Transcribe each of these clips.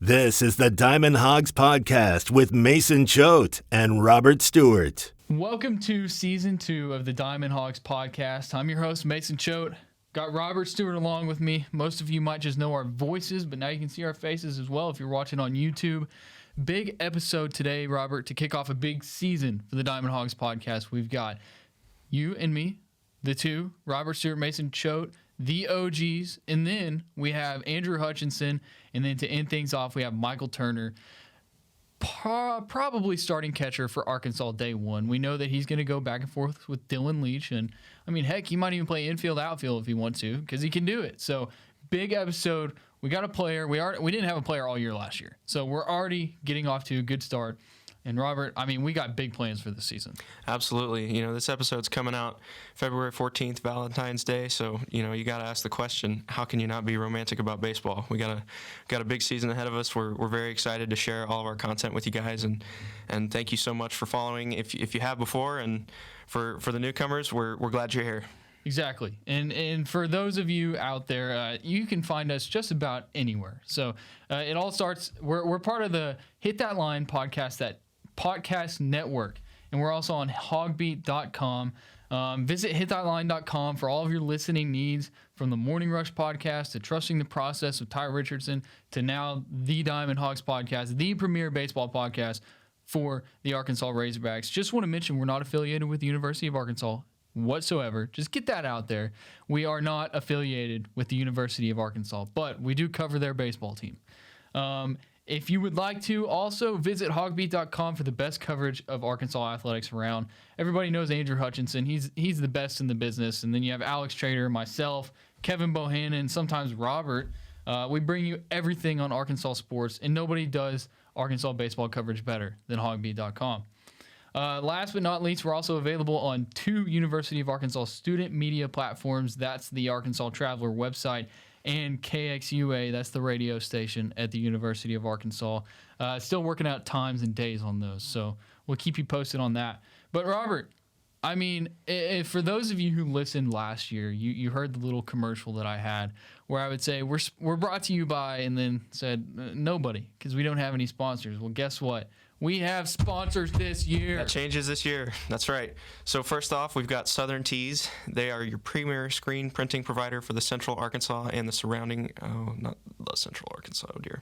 This is the Diamond Hawgs Podcast with Mason Choate and Robert Stewart. Welcome to Season 2 of the Diamond Hawgs Podcast. I'm your host, Mason Choate. Got Robert Stewart along with me. Most of you might just know our voices, but now you can see our faces as well if you're watching on YouTube. Big episode today, Robert, to kick off a big season for the Diamond Hawgs Podcast. We've got you and me, the two, Robert Stewart, Mason Choate, the OGs, and then we have Andrew Hutchinson, and then to end things off, we have Michael Turner, probably starting catcher for Arkansas day one. We know that he's going to go back and forth with Dylan Leach, and I mean, heck, he might even play infield, outfield if he wants to, because he can do it. So, big episode. We got a player. We didn't have a player all year last year, so we're already getting off to a good start. And Robert, I mean, we got big plans for this season. Absolutely. You know, this episode's coming out February 14th, Valentine's Day. So, you know, you got to ask the question, how can you not be romantic about baseball? We got a big season ahead of us. We're very excited to share all of our content with you guys. And thank you so much for following if you have before. And for the newcomers, we're glad you're here. Exactly. And for those of you out there, you can find us just about anywhere. So it all starts, we're part of the Hit That Line podcast network, and we're also on HawgBeat.com. Visit hitthatline.com for all of your listening needs, from the Morning Rush podcast to Trusting the Process with Ty Richardson to now the Diamond Hawgs Podcast, the premier baseball podcast for the Arkansas Razorbacks. Just want to mention we're not affiliated with the University of Arkansas whatsoever. Just get that out there. We are not affiliated with the University of Arkansas, but we do cover their baseball team. If you would like to, also visit HawgBeat.com for the best coverage of Arkansas athletics around. Everybody knows Andrew Hutchinson. He's the best in the business. And then you have Alex Trader, myself, Kevin Bohannon, sometimes Robert. We bring you everything on Arkansas sports, and nobody does Arkansas baseball coverage better than HawgBeat.com. Last but not least, we're also available on 2 University of Arkansas student media platforms. That's the Arkansas Traveler website and KXUA, that's the radio station at the University of Arkansas. Still working out times and days on those, so we'll keep you posted on that. But Robert, I mean, for those of you who listened last year, you heard the little commercial that I had where I would say, we're brought to you by, and then said, nobody, because we don't have any sponsors. Well, guess what? We have sponsors this year. That changes this year. That's right. So first off, we've got Southern Tees. They are your premier screen printing provider for the Central Arkansas and the surrounding, not the Central Arkansas, oh dear.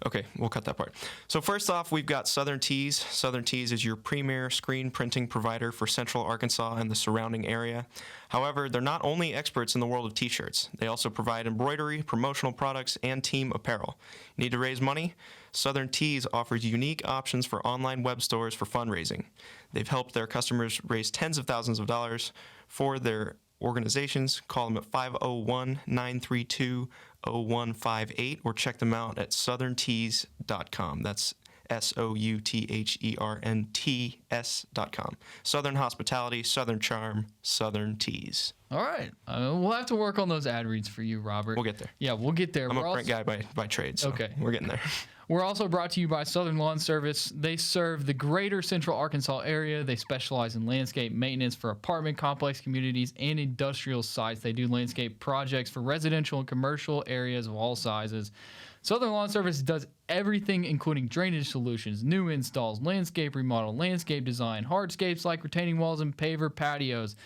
Okay, we'll cut that part. So first off, we've got Southern Tees. Southern Tees is your premier screen printing provider for Central Arkansas and the surrounding area. However, they're not only experts in the world of t-shirts. They also provide embroidery, promotional products, and team apparel. Need to raise money? Southern Tees offers unique options for online web stores for fundraising. They've helped their customers raise tens of thousands of dollars for their organizations. Call them at 501-932-0158 or check them out at southerntees.com. That's SOUTHERNTS.com. Southern hospitality, Southern charm, Southern Tees. All right. We'll have to work on those ad reads for you, Robert. We'll get there. Yeah, we'll get there. I'm a print guy by trade, so okay. We're getting there. We're also brought to you by Southern Lawn Service. They serve the greater Central Arkansas area. They specialize in landscape maintenance for apartment complex communities and industrial sites. They do landscape projects for residential and commercial areas of all sizes. Southern Lawn Service does everything, including drainage solutions, new installs, landscape remodel, landscape design, hardscapes like retaining walls and paver patios.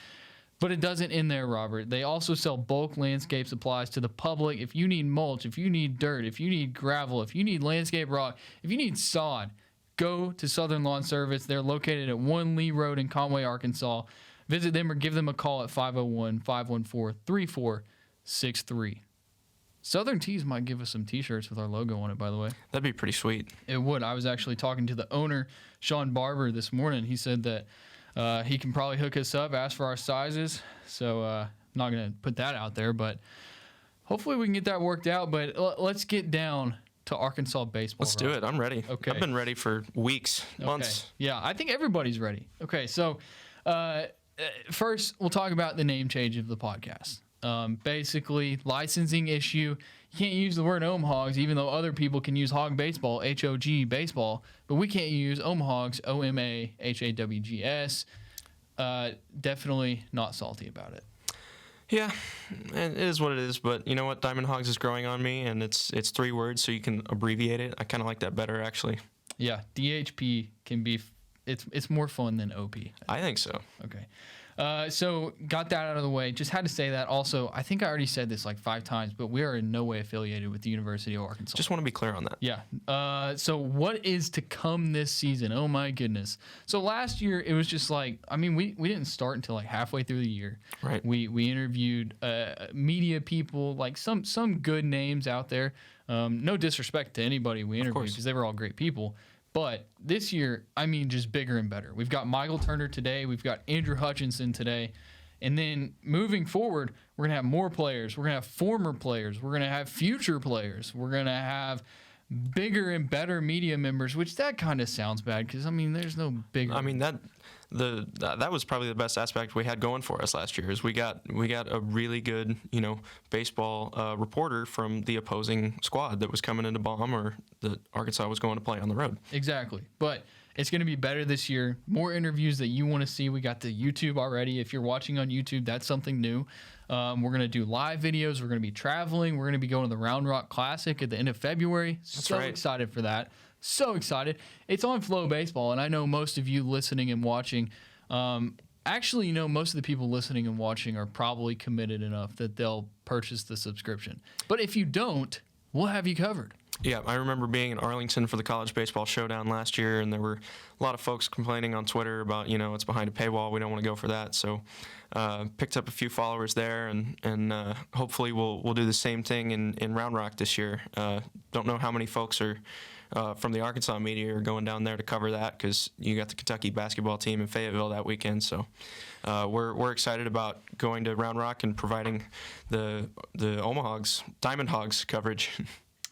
But it doesn't end there, Robert. They also sell bulk landscape supplies to the public. If you need mulch, if you need dirt, if you need gravel, if you need landscape rock, if you need sod, go to Southern Lawn Service. They're located at 1 Lee Road in Conway, Arkansas. Visit them or give them a call at 501-514-3463. Southern Tees might give us some t-shirts with our logo on it, by the way. That'd be pretty sweet. It would. I was actually talking to the owner, Sean Barber, this morning. He said that he can probably hook us up, ask for our sizes. So I'm not going to put that out there, but hopefully we can get that worked out. But let's get down to Arkansas baseball. Let's do it. I'm ready. Okay. I've been ready for weeks, months. Okay. Yeah, I think everybody's ready. Okay, so first we'll talk about the name change of the podcast. Basically, licensing issue. You can't use the word Hogs, even though other people can use Hog Baseball, H-O-G baseball, but we can't use Hogs, O-M-A-H-A-W-G-S. Definitely not salty about it. Yeah, it is what it is. But you know what? Diamond Hawgs is growing on me, and it's 3 words, so you can abbreviate it. I kind of like that better, actually. Yeah, DHP can be. It's more fun than OP. I think so. Okay. So got that out of the way. Just had to say that. Also, I think I already said this like 5 times, but we are in no way affiliated with the University of Arkansas. Just want to be clear on that. Yeah. So what is to come this season? Oh my goodness. So last year it was just like, I mean, we didn't start until like halfway through the year. Right. We interviewed media people, like some good names out there. No disrespect to anybody we interviewed because they were all great people. But this year, I mean, just bigger and better. We've got Michael Turner today. We've got Andrew Hutchinson today. And then moving forward, we're going to have more players. We're going to have former players. We're going to have future players. We're going to have bigger and better media members, which that kind of sounds bad because, I mean, there's no bigger. I mean, that was probably the best aspect we had going for us last year is we got a really good, baseball reporter from the opposing squad that was coming in to bomb or that Arkansas was going to play on the road. Exactly. But it's going to be better this year. More interviews that you want to see. We got the YouTube already. If you're watching on YouTube, that's something new. We're going to do live videos. We're going to be traveling. We're going to be going to the Round Rock Classic at the end of February. That's right. Excited for that. So excited. It's on Flow Baseball, and I know most of you listening and watching, actually, most of the people listening and watching are probably committed enough that they'll purchase the subscription. But if you don't, we'll have you covered. Yeah, I remember being in Arlington for the College Baseball Showdown last year, and there were a lot of folks complaining on Twitter about, it's behind a paywall. We don't want to go for that. So picked up a few followers there, and hopefully we'll do the same thing in Round Rock this year. Don't know how many folks are from the Arkansas media are going down there to cover that because you got the Kentucky basketball team in Fayetteville that weekend. So we're excited about going to Round Rock and providing the Omaha's Diamond Hawgs coverage.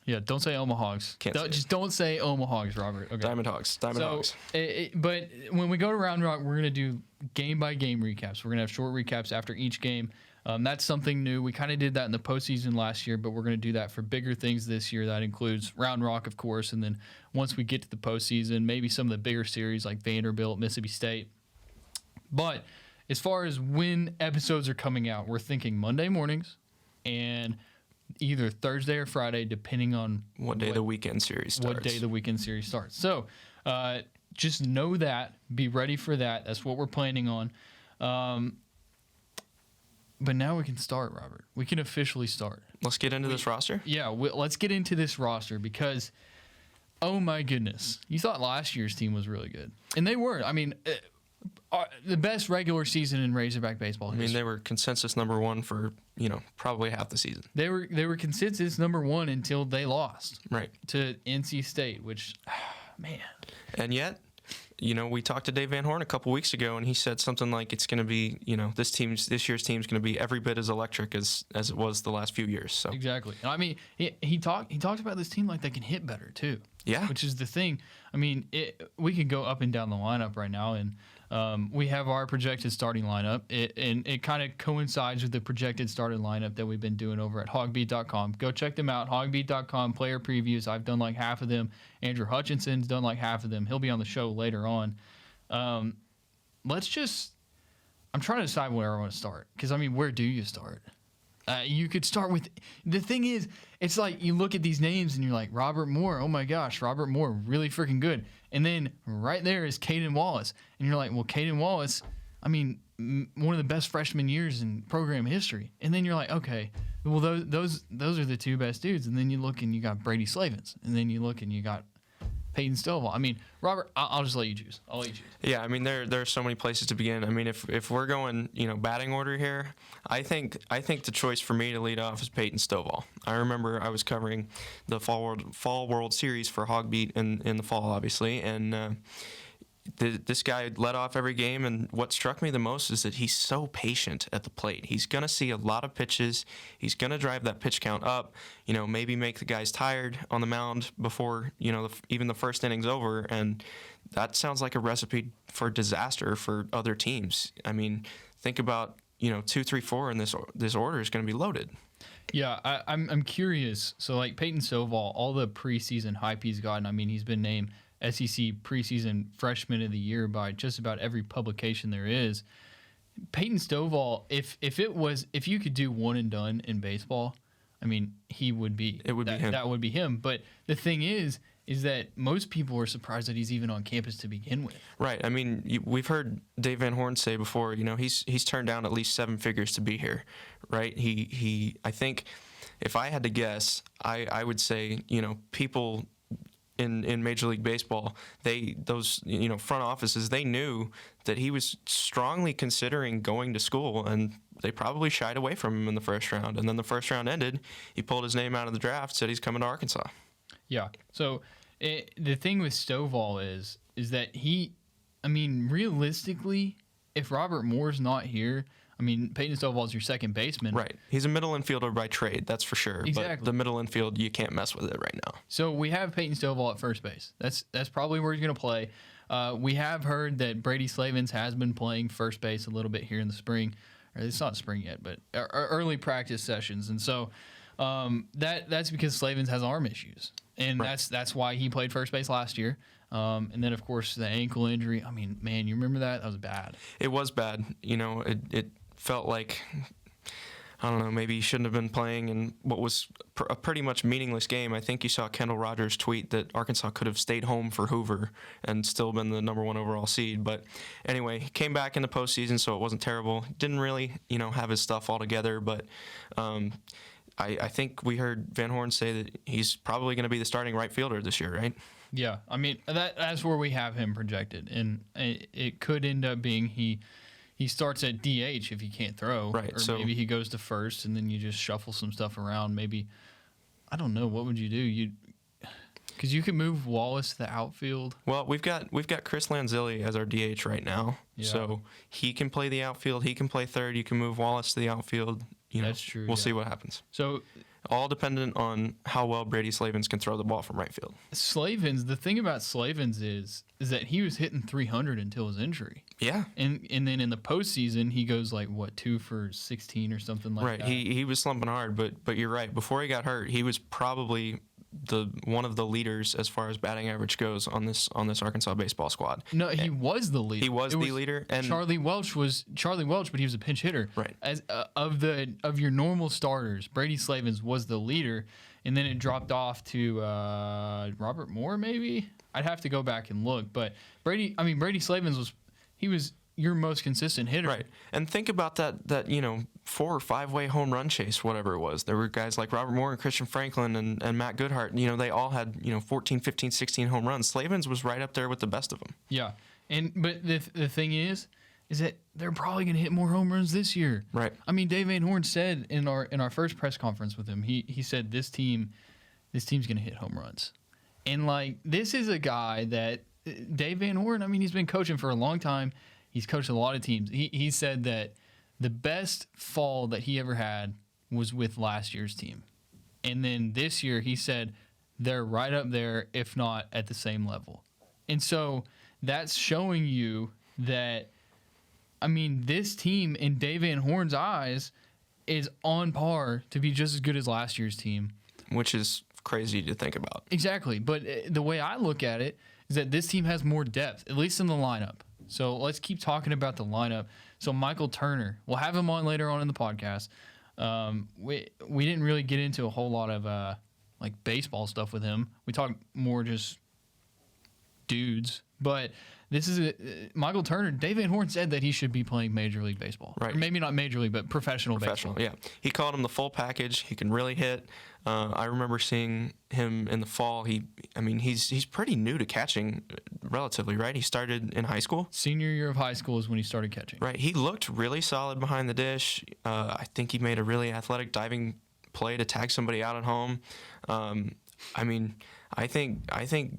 Yeah, don't say Omaha's. Just don't say Omaha's, Robert. Okay. Diamond Hawgs. But when we go to Round Rock, we're going to do game-by-game recaps. We're going to have short recaps after each game. That's something new. We kind of did that in the postseason last year, but we're going to do that for bigger things this year. That includes Round Rock, of course, and then once we get to the postseason, maybe some of the bigger series like Vanderbilt, Mississippi State. But as far as when episodes are coming out, we're thinking Monday mornings and either Thursday or Friday, depending on what day the weekend series starts. So just know that. Be ready for that. That's what we're planning on. But now we can start, Robert. We can officially start. Let's get into this roster? Yeah, let's get into this roster because, oh my goodness, you thought last year's team was really good. And they were. I mean, the best regular season in Razorback baseball history. I mean, they were consensus number 1 for, probably half the season. They were consensus number 1 until they lost. Right. To NC State, which, man. And yet, we talked to Dave Van Horn a couple weeks ago, and he said something like it's going to be, this year's team's going to be every bit as electric as it was the last few years. So exactly. I mean, he talked about this team like they can hit better too. Yeah. Which is the thing. I mean, we could go up and down the lineup right now, and we have our projected starting lineup, and it kind of coincides with the projected starting lineup that we've been doing over at HawgBeat.com. Go check them out, HawgBeat.com, player previews. I've done like half of them. Andrew Hutchinson's done like half of them. He'll be on the show later on. I'm trying to decide where I want to start, because, I mean, where do you start? You could start with – the thing is, it's like you look at these names and you're like, Robert Moore, oh my gosh, Robert Moore, really freaking good. And then right there is Caden Wallace. And you're like, well, Caden Wallace, I mean, one of the best freshman years in program history. And then you're like, okay, well, those are the 2 best dudes. And then you look and you got Brady Slavens. And then you look and you got Peyton Stovall. I mean, Robert, I'll just let you choose. I'll let you choose. Yeah, I mean, there are so many places to begin. I mean, if we're going, batting order here, I think the choice for me to lead off is Peyton Stovall. I remember I was covering the Fall World Series for HawgBeat in the fall, obviously, and this guy led off every game, and what struck me the most is that he's so patient at the plate. He's going to see a lot of pitches. He's going to drive that pitch count up, maybe make the guys tired on the mound before, even the first inning's over, and that sounds like a recipe for disaster for other teams. I mean, think about, 2, 3, 4, and this order is going to be loaded. Yeah, I'm curious. So, like, Peyton Stovall, all the preseason hype he's gotten, I mean, he's been named SEC preseason freshman of the year by just about every publication there is. Peyton Stovall, if you could do one and done in baseball, I mean, he would be. It would be him. That would be him. But the thing is that most people are surprised that he's even on campus to begin with. Right. I mean, we've heard Dave Van Horn say before, he's turned down at least 7 figures to be here, right? I think if I had to guess, I would say, people in Major League Baseball, those front offices, they knew that he was strongly considering going to school, and they probably shied away from him in the first round. And then the first round ended, he pulled his name out of the draft, said he's coming to Arkansas. Yeah. So the thing with Stovall is that realistically, if Robert Moore's not here, Peyton Stovall's your second baseman. Right. He's a middle infielder by trade, that's for sure. Exactly. But the middle infield, you can't mess with it right now. So we have Peyton Stovall at first base. That's probably where he's going to play. We have heard that Brady Slavens has been playing first base a little bit here in the spring. Or it's not spring yet, but early practice sessions. And so that's because Slavens has arm issues. And right. that's why he played first base last year. And then, of course, the ankle injury. Man, you remember that? That was bad. It was bad. It felt like, I don't know, maybe he shouldn't have been playing in what was a pretty much meaningless game. I think you saw Kendall Rogers tweet that Arkansas could have stayed home for Hoover and still been the number 1 overall seed. But anyway, he came back in the postseason, so it wasn't terrible. Didn't really, have his stuff all together, but I think we heard Van Horn say that he's probably going to be the starting right fielder this year, right? Yeah, that's where we have him projected, and it could end up being he starts at DH if he can't throw, right? Or maybe he goes to first, and then you just shuffle some stuff around. Maybe, I don't know, what would you do? Because you could move Wallace to the outfield. Well, we've got Chris Lanzilli as our DH right now, so he can play the outfield. He can play third. You can move Wallace to the outfield. That's true. We'll see what happens. So, all dependent on how well Brady Slavens can throw the ball from right field. The thing about Slavens is that he was hitting 300 until his injury. Yeah. And then in the postseason, he goes 2 for 16 or something like right. that. Right. He was slumping hard, but you're right. Before he got hurt, he was probably one of the leaders as far as batting average goes on this Arkansas baseball squad. No, he was the leader. He was the leader, and Charlie Welch, but he was a pinch hitter. Right. As of your normal starters, Brady Slavens was the leader, and then it dropped off to Robert Moore. Maybe I'd have to go back and look, but Brady Slavens was your most consistent hitter. Right. And think about that 4 or 5 way home run chase, whatever it was. There were guys like Robert Moore and Christian Franklin and Matt Goodhart. They all had 14, 15, 16 home runs. Slavens was right up there with the best of them. Yeah. But the thing is that they're probably going to hit more home runs this year. Right. Dave Van Horn said in our first press conference with him, he said this team's going to hit home runs. And this is a guy that Dave Van Horn, he's been coaching for a long time. He's coached a lot of teams. He said that the best fall that he ever had was with last year's team. And then this year, he said they're right up there, if not at the same level. And so that's showing you that, this team in Dave Van Horn's eyes is on par to be just as good as last year's team. Which is crazy to think about. Exactly. But the way I look at it is that this team has more depth, at least in the lineup. So let's keep talking about the lineup. So Michael Turner, we'll have him on later on in the podcast. We didn't really get into a whole lot of baseball stuff with him. We talked more just dudes. But this is Michael Turner. Dave Van Horn said that he should be playing Major League Baseball. Right. Or maybe not Major League, but professional baseball. Yeah. He called him the full package. He can really hit. I remember seeing him in the fall. He's pretty new to catching, relatively, right? He started in high school. Senior year of high school is when he started catching. Right. He looked really solid behind the dish. I think he made a really athletic diving play to tag somebody out at home. I think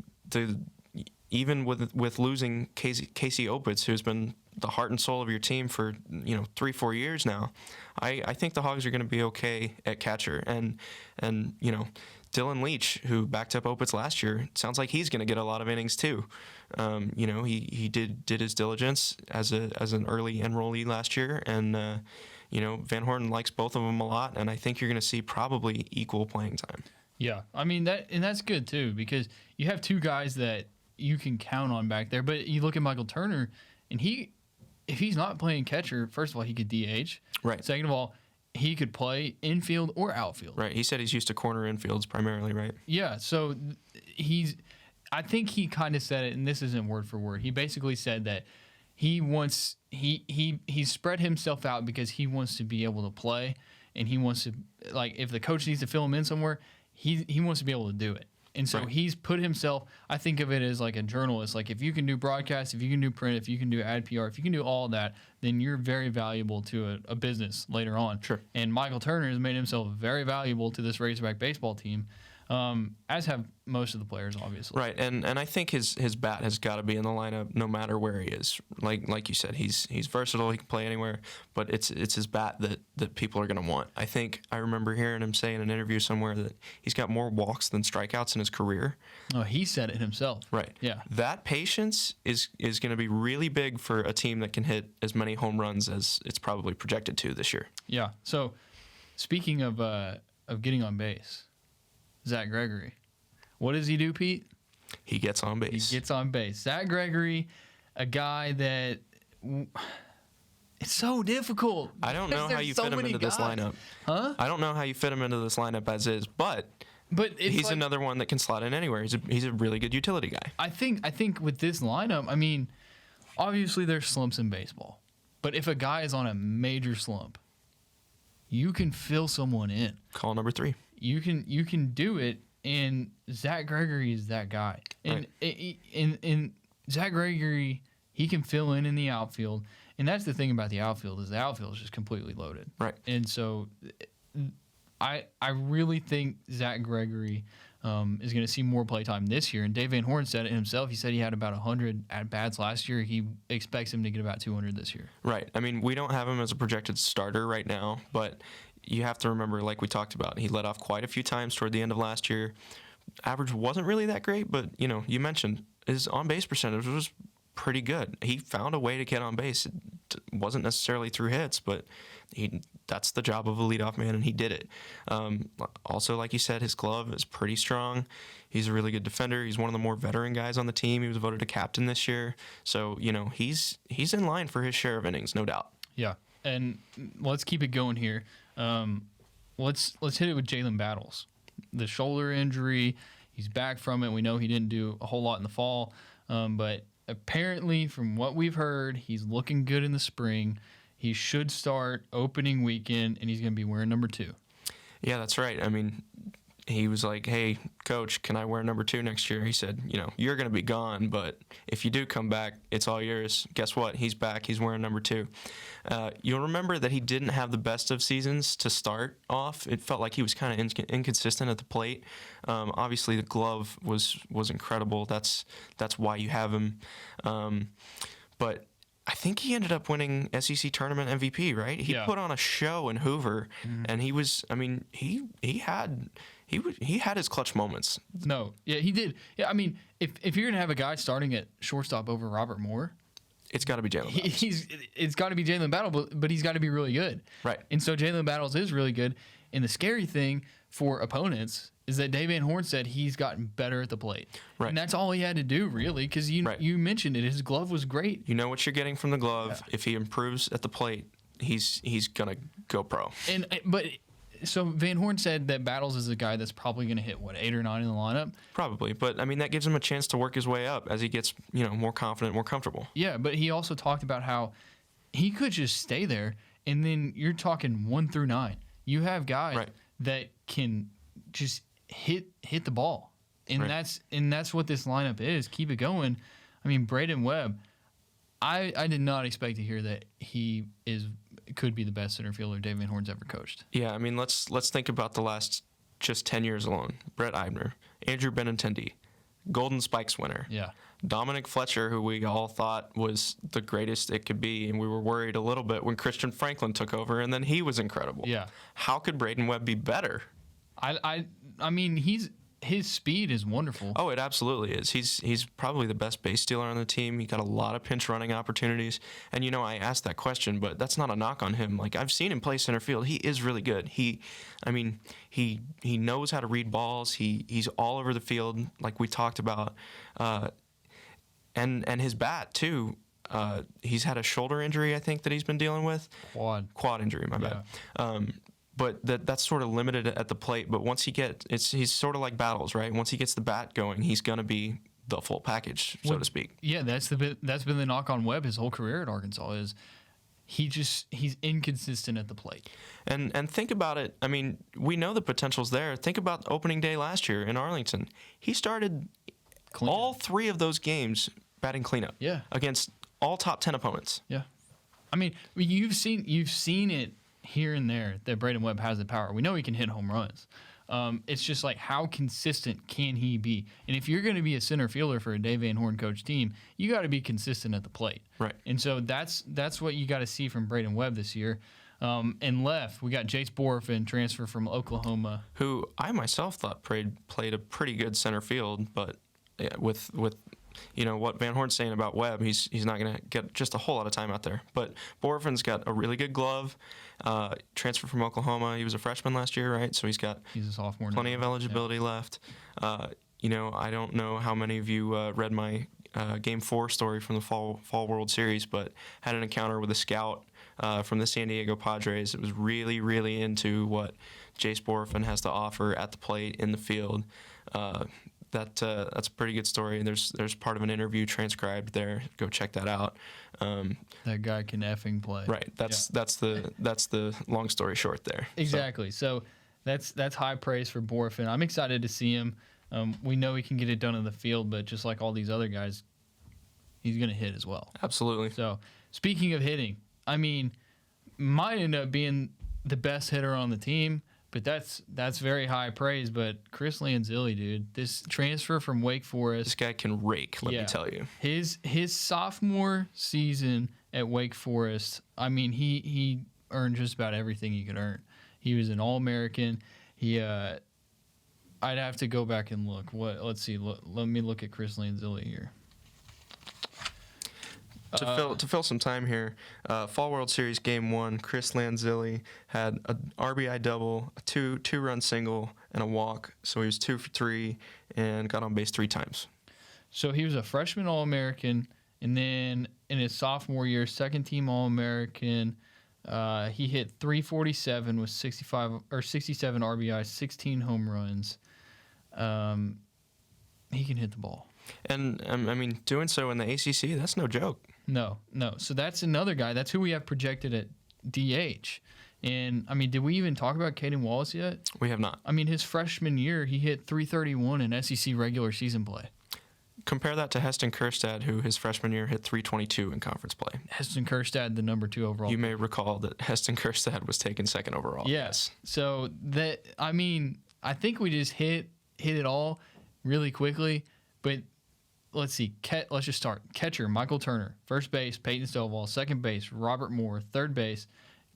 even with losing Casey Opitz, who's been the heart and soul of your team for 3-4 years now, I think the Hogs are going to be okay at catcher. And Dylan Leach, who backed up Opitz last year, sounds like he's going to get a lot of innings too. He did his diligence as an early enrollee last year, and Van Horn likes both of them a lot, and I think you're going to see probably equal playing time. Yeah, that's good too, because you have two guys that you can count on back there. But you look at Michael Turner, and he if he's not playing catcher, first of all, he could DH. Right. Second of all, he could play infield or outfield. Right. He said he's used to corner infields primarily, right? Yeah. So I think he kind of said it, and this isn't word for word. He basically said that he spread himself out because he wants to be able to play, and he wants to, like, if the coach needs to fill him in somewhere, he wants to be able to do it. And so he's put himself, I think of it as like a journalist. Like, if you can do broadcast, if you can do print, if you can do ad PR, if you can do all that, then you're very valuable to a business later on. Sure. And Michael Turner has made himself very valuable to this Razorback baseball team, as have most of the players, obviously. Right, and I think his bat has got to be in the lineup no matter where he is. Like you said, he's versatile. He can play anywhere, but it's his bat that people are going to want. I think I remember hearing him say in an interview somewhere that he's got more walks than strikeouts in his career. Oh, he said it himself. Right. Yeah. That patience is going to be really big for a team that can hit as many home runs as it's probably projected to this year. Yeah. So, speaking of getting on base, Zach Gregory. What does he do, Pete? He gets on base. He gets on base. Zach Gregory, a guy that it's so difficult. I don't know how you fit him into this lineup. Huh? I don't know how you fit him into this lineup as is, but he's like, another one that can slot in anywhere. He's a really good utility guy. I think with this lineup, I mean, obviously there's slumps in baseball, but if a guy is on a major slump, you can fill someone in. Call number 3. You can do it, and Zach Gregory is that guy. And in Zach Gregory, he can fill in the outfield, and that's the thing about the outfield is just completely loaded. Right. And so, I really think Zach Gregory is going to see more playtime this year. And Dave Van Horn said it himself. He said he had about 100 at-bats last year. He expects him to get about 200 this year. Right. I mean, we don't have him as a projected starter right now, but you have to remember, like we talked about, he let off quite a few times toward the end of last year. Average wasn't really that great, but, you mentioned his on-base percentage was pretty good. He found a way to get on base. It wasn't necessarily through hits, but that's the job of a leadoff man, and he did it. Also, like you said, his glove is pretty strong. He's a really good defender. He's one of the more veteran guys on the team. He was voted a captain this year. So, he's in line for his share of innings, no doubt. Yeah, and let's keep it going here. Let's hit it with Jalen Battles. The shoulder injury, he's back from it. We know he didn't do a whole lot in the fall, but apparently from what we've heard, he's looking good in the spring. He should start opening weekend, and he's going to be wearing number 2. Yeah, that's right. I mean, he was like, hey, coach, can I wear number 2 next year? He said, you're going to be gone, but if you do come back, it's all yours. Guess what? He's back. He's wearing number 2. You'll remember that he didn't have the best of seasons to start off. It felt like he was kind of inconsistent at the plate. Obviously, the glove was incredible. That's why you have him. But I think he ended up winning SEC tournament MVP, right? He put on a show in Hoover, and he was. I mean, he had his clutch moments. No, yeah, he did. Yeah, I mean, if you're gonna have a guy starting at shortstop over Robert Moore, it's got to be Jalen Battles. It's got to be Jalen Battles, but he's got to be really good. Right. And so Jalen Battles is really good. And the scary thing for opponents is that Dave Van Horn said he's gotten better at the plate. Right. And that's all he had to do, really, because you mentioned it. His glove was great. You know what you're getting from the glove. Yeah. If he improves at the plate, he's going to go pro. So Van Horn said that Battles is a guy that's probably going to hit, 8 or 9 in the lineup? Probably. But, I mean, that gives him a chance to work his way up as he gets, more confident, more comfortable. Yeah, but he also talked about how he could just stay there, and then you're talking 1 through 9. You have guys that can just hit the ball, and that's what this lineup is. Keep it going. I mean, Braden Webb, I did not expect to hear that he could be the best center fielder Dave Van Horn's ever coached. Yeah, I mean, let's think about the last just 10 years alone. Brett Eibner, Andrew Benintendi, Golden Spikes winner. Yeah. Dominic Fletcher, who we all thought was the greatest it could be, and we were worried a little bit when Christian Franklin took over, and then he was incredible. Yeah. How could Braden Webb be better? I mean, his speed is wonderful. Oh, it absolutely is. He's probably the best base stealer on the team. He got a lot of pinch running opportunities. And, I asked that question, but that's not a knock on him. Like, I've seen him play center field. He is really good. He knows how to read balls. He's all over the field, like we talked about. And his bat, too. He's had a shoulder injury, I think, that he's been dealing with. Quad injury, my bad. But that's sort of limited at the plate. But once he's sort of like Battles, right? Once he gets the bat going, he's going to be the full package, so to speak. Yeah, that's been the knock on Webb his whole career at Arkansas is he's inconsistent at the plate. And think about it. I mean, we know the potential's there. Think about opening day last year in Arlington. He started all 3 of those games batting cleanup. Yeah. Against all top 10 opponents. Yeah. I mean, you've seen it here and there that Braden Webb has the power. We know he can hit home runs. It's just like, how consistent can he be? And if you're going to be a center fielder for a Dave Van Horn coach team, you got to be consistent at the plate. Right. And so that's what you got to see from Braden Webb this year. And left, we got Jace Borfin, transfer from Oklahoma, who I myself thought played a pretty good center field, but yeah, with what Van Horn's saying about Webb, he's not going to get just a whole lot of time out there. But Borfin's got a really good glove. Transfer from Oklahoma. He was a freshman last year, right? So he's a sophomore. Plenty of eligibility left. I don't know how many of you read my Game 4 story from the Fall World Series, but had an encounter with a scout from the San Diego Padres. It was really, really into what Jace Borfin has to offer at the plate, in the field. That's a pretty good story. There's part of an interview transcribed there. Go check that out. That guy can effing play. Right. That's the long story short there. Exactly. So that's high praise for Borfin. I'm excited to see him. We know he can get it done in the field, but just like all these other guys, he's going to hit as well. Absolutely. So speaking of hitting, I mean, might end up being the best hitter on the team. But that's very high praise. But Chris Lanzilli, dude, this transfer from Wake Forest. This guy can rake, let me tell you. His sophomore season at Wake Forest, I mean, he earned just about everything he could earn. He was an All-American. I'd have to go back and look. Let's see. Let me look at Chris Lanzilli here. To fill some time here, Fall World Series Game 1, Chris Lanzilli had an RBI double, a two-run single, and a walk. So he was 2 for 3 and got on base 3 times. So he was a freshman All-American, and then in his sophomore year, second-team All-American. He hit 347 with 67 RBIs, 16 home runs. He can hit the ball. And, I mean, doing so in the ACC, that's no joke. No. So that's another guy. That's who we have projected at DH. And, I mean, did we even talk about Caden Wallace yet? We have not. I mean, his freshman year, he hit 331 in SEC regular season play. Compare that to Heston Kjerstad, who his freshman year hit 322 in conference play. Heston Kjerstad, the number 2 overall. You may recall that Heston Kjerstad was taken 2nd overall. Yes. So, I think we just hit it all really quickly. But let's see. Let's just start. Catcher, Michael Turner. First base, Peyton Stovall. Second base, Robert Moore. Third base,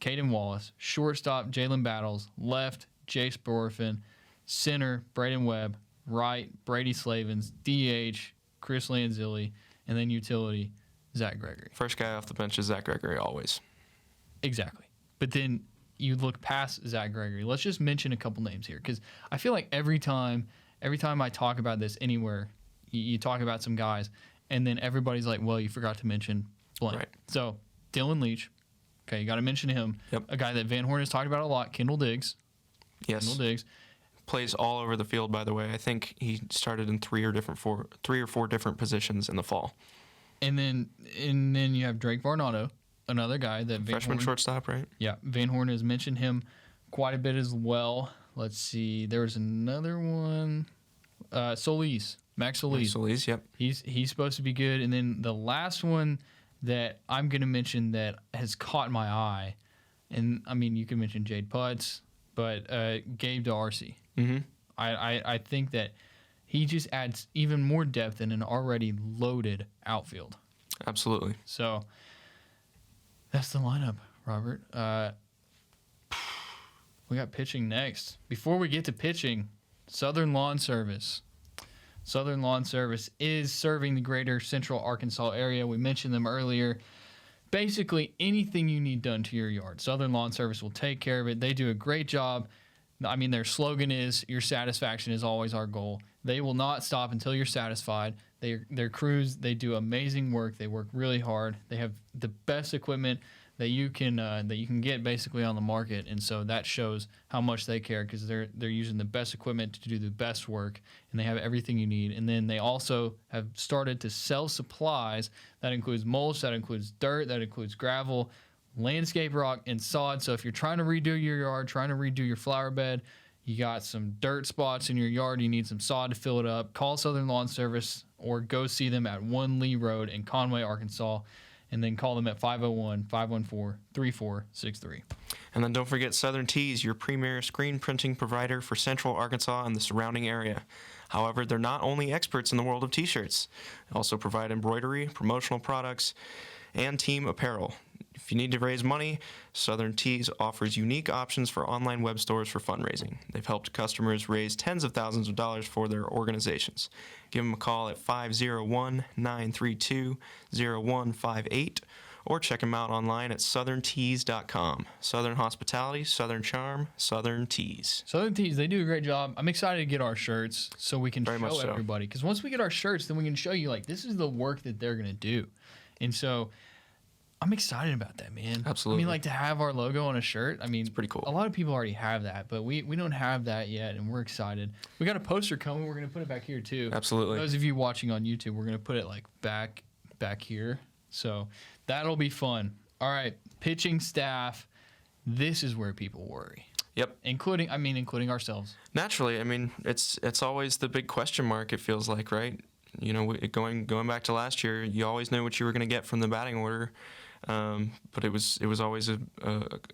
Caden Wallace. Shortstop, Jalen Battles. Left, Jace Borfin. Center, Braden Webb. Right, Brady Slavens. DH, Chris Lanzilli. And then utility, Zach Gregory. First guy off the bench is Zach Gregory always. Exactly. But then you look past Zach Gregory. Let's just mention a couple names here, because I feel like every time I talk about this anywhere, you talk about some guys, and then everybody's like, well, you forgot to mention blank. Right. So, Dylan Leach. Okay, you got to mention him. Yep. A guy that Van Horn has talked about a lot, Kendall Diggs. Yes. Kendall Diggs. Plays all over the field, by the way. I think he started in 3 or 4 different positions in the fall. And then you have Drake Varnado, another guy that freshman shortstop, right? Yeah, Van Horn has mentioned him quite a bit as well. Let's see. There was another one. Solis. Max Solis. Solis, yep. He's supposed to be good. And then the last one that I'm going to mention that has caught my eye, and, I mean, you can mention Jade Putz, but Gabe Darcy. Mm-hmm. I think that he just adds even more depth in an already loaded outfield. Absolutely. So that's the lineup, Robert. We got pitching next. Before we get to pitching, Southern Lawn Service. Southern Lawn Service is serving the greater Central Arkansas area. We mentioned them earlier. Basically, anything you need done to your yard, Southern Lawn Service will take care of it. They do a great job. I mean, their slogan is "Your satisfaction is always our goal." They will not stop until you're satisfied. Their crews, they do amazing work. They work really hard. They have the best equipment that you can get basically on the market, and so that shows how much they care because they're using the best equipment to do the best work, and they have everything you need. And then they also have started to sell supplies that includes mulch, that includes dirt, that includes gravel, landscape rock, and sod. So if you're trying to redo your yard, trying to redo your flower bed, you got some dirt spots in your yard, you need some sod to fill it up, call Southern Lawn Service or go see them at 1 Lee Road in Conway, Arkansas. And then call them at 501-514-3463. And then don't forget Southern Tees, your premier screen printing provider for Central Arkansas and the surrounding area. However, they're not only experts in the world of T-shirts. They also provide embroidery, promotional products, and team apparel. If you need to raise money, Southern Tees offers unique options for online web stores for fundraising. They've helped customers raise tens of thousands of dollars for their organizations. Give them a call at 501-932-0158 or check them out online at southerntees.com. Southern hospitality, Southern charm, Southern Tees. Southern Tees, they do a great job. I'm excited to get our shirts so we can show everybody. Because once we get our shirts, then we can show you, like, this is the work that they're going to do. And so I'm excited about that, man. Absolutely. I mean, like, to have our logo on a shirt, I mean, it's pretty cool. A lot of people already have that, but we don't have that yet, and we're excited. We got a poster coming. We're going to put it back here, too. Absolutely. For those of you watching on YouTube, we're going to put it, like, back here. So that'll be fun. All right, pitching staff. This is where people worry. Yep. Including ourselves. Naturally, I mean, it's always the big question mark, it feels like, right? You know, going back to last year, you always knew what you were going to get from the batting order, but it was always a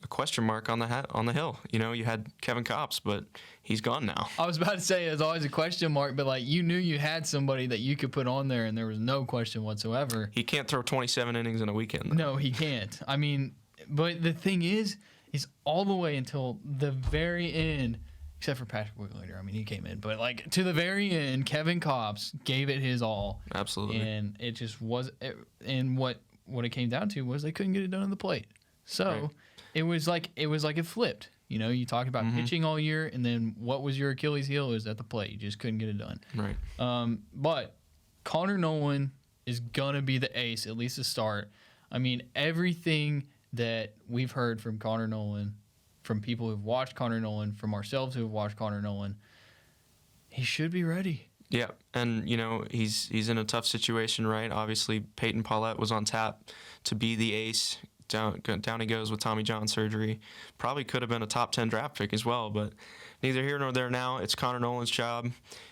question mark on the hill. You know, you had Kevin Kopps, but he's gone now. I was about to say it's always a question mark, but like you knew you had somebody that you could put on there, and there was no question whatsoever. He can't throw 27 innings in a weekend, though. No, he can't. I mean, but the thing is all the way until the very end. Except for Patrick Wiggler. I mean, he came in. But, like, to the very end, Kevin Kopps gave it his all. Absolutely. And it just was – and what it came down to was they couldn't get it done on the plate. So, right. it was like it flipped. You know, you talked about pitching all year, and then what was your Achilles heel is at the plate. You just couldn't get it done. Right. But Connor Nolan is going to be the ace, at least to start. I mean, everything that we've heard from Connor Nolan – from people who've watched Connor Nolan, from ourselves who've watched Connor Nolan, he should be ready. Yeah, and, you know, he's in a tough situation, right? Obviously, Peyton Paulette was on tap to be the ace. Down he goes with Tommy John surgery. Probably could have been a top 10 draft pick as well, but neither here nor there now. It's Connor Nolan's job.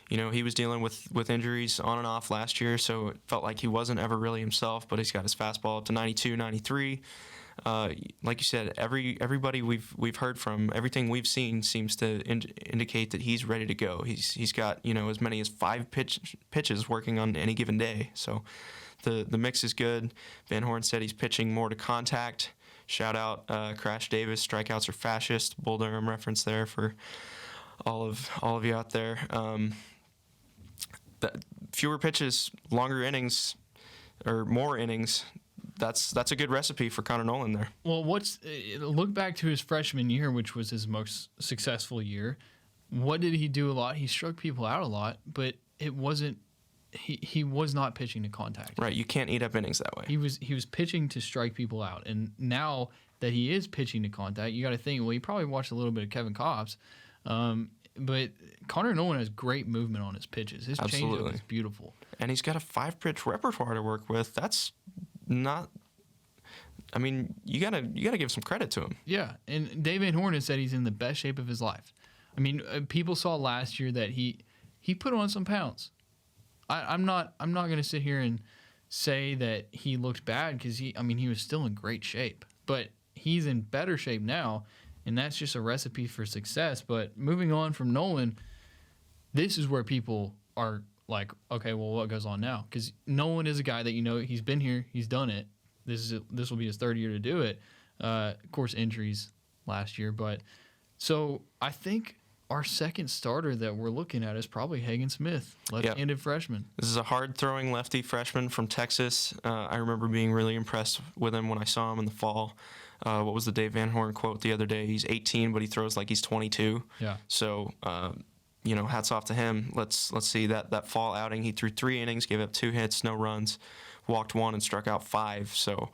You know, he was dealing with injuries on and off last year, so it felt like he wasn't ever really himself, but he's got his fastball up to 92, 93. Like you said, everybody we've heard from, everything we've seen seems to indicate that he's ready to go. He's got, you know, as many as 5 pitches working on any given day. So the mix is good. Van Horn said he's pitching more to contact. Shout out Crash Davis. Strikeouts are fascist. Bull Durham reference there for all of you out there. Fewer pitches, longer innings, or more innings. That's a good recipe for Connor Nolan there. Well, look back to his freshman year, which was his most successful year. What did he do a lot? He struck people out a lot, but it wasn't. He was not pitching to contact. Right, you can't eat up innings that way. He was pitching to strike people out, and now that he is pitching to contact, you got to think. Well, he probably watched a little bit of Kevin Kopps, but Connor Nolan has great movement on his pitches. His changeup is beautiful, and he's got a 5-pitch repertoire to work with. That's not. I mean, you gotta give some credit to him. Yeah, and Dave Van Horn has said he's in the best shape of his life. I mean, people saw last year that he put on some pounds. I'm not going to sit here and say that he looked bad because he was still in great shape, but he's in better shape now, and that's just a recipe for success. But moving on from Nolan, this is where people are like, okay, well, what goes on now? Because Nolan is a guy that, you know, he's been here, he's done it. This will be his third year to do it. Of course, injuries last year, but so I think our second starter that we're looking at is probably Hagen Smith, left-handed freshman. This is a hard-throwing lefty freshman from Texas. I remember being really impressed with him when I saw him in the fall. what was the Dave Van Horn quote the other day? He's 18, but he throws like he's 22. Yeah. So, hats off to him. Let's see that fall outing. He threw 3 innings, gave up 2 hits, no runs, walked 1, and struck out 5. So,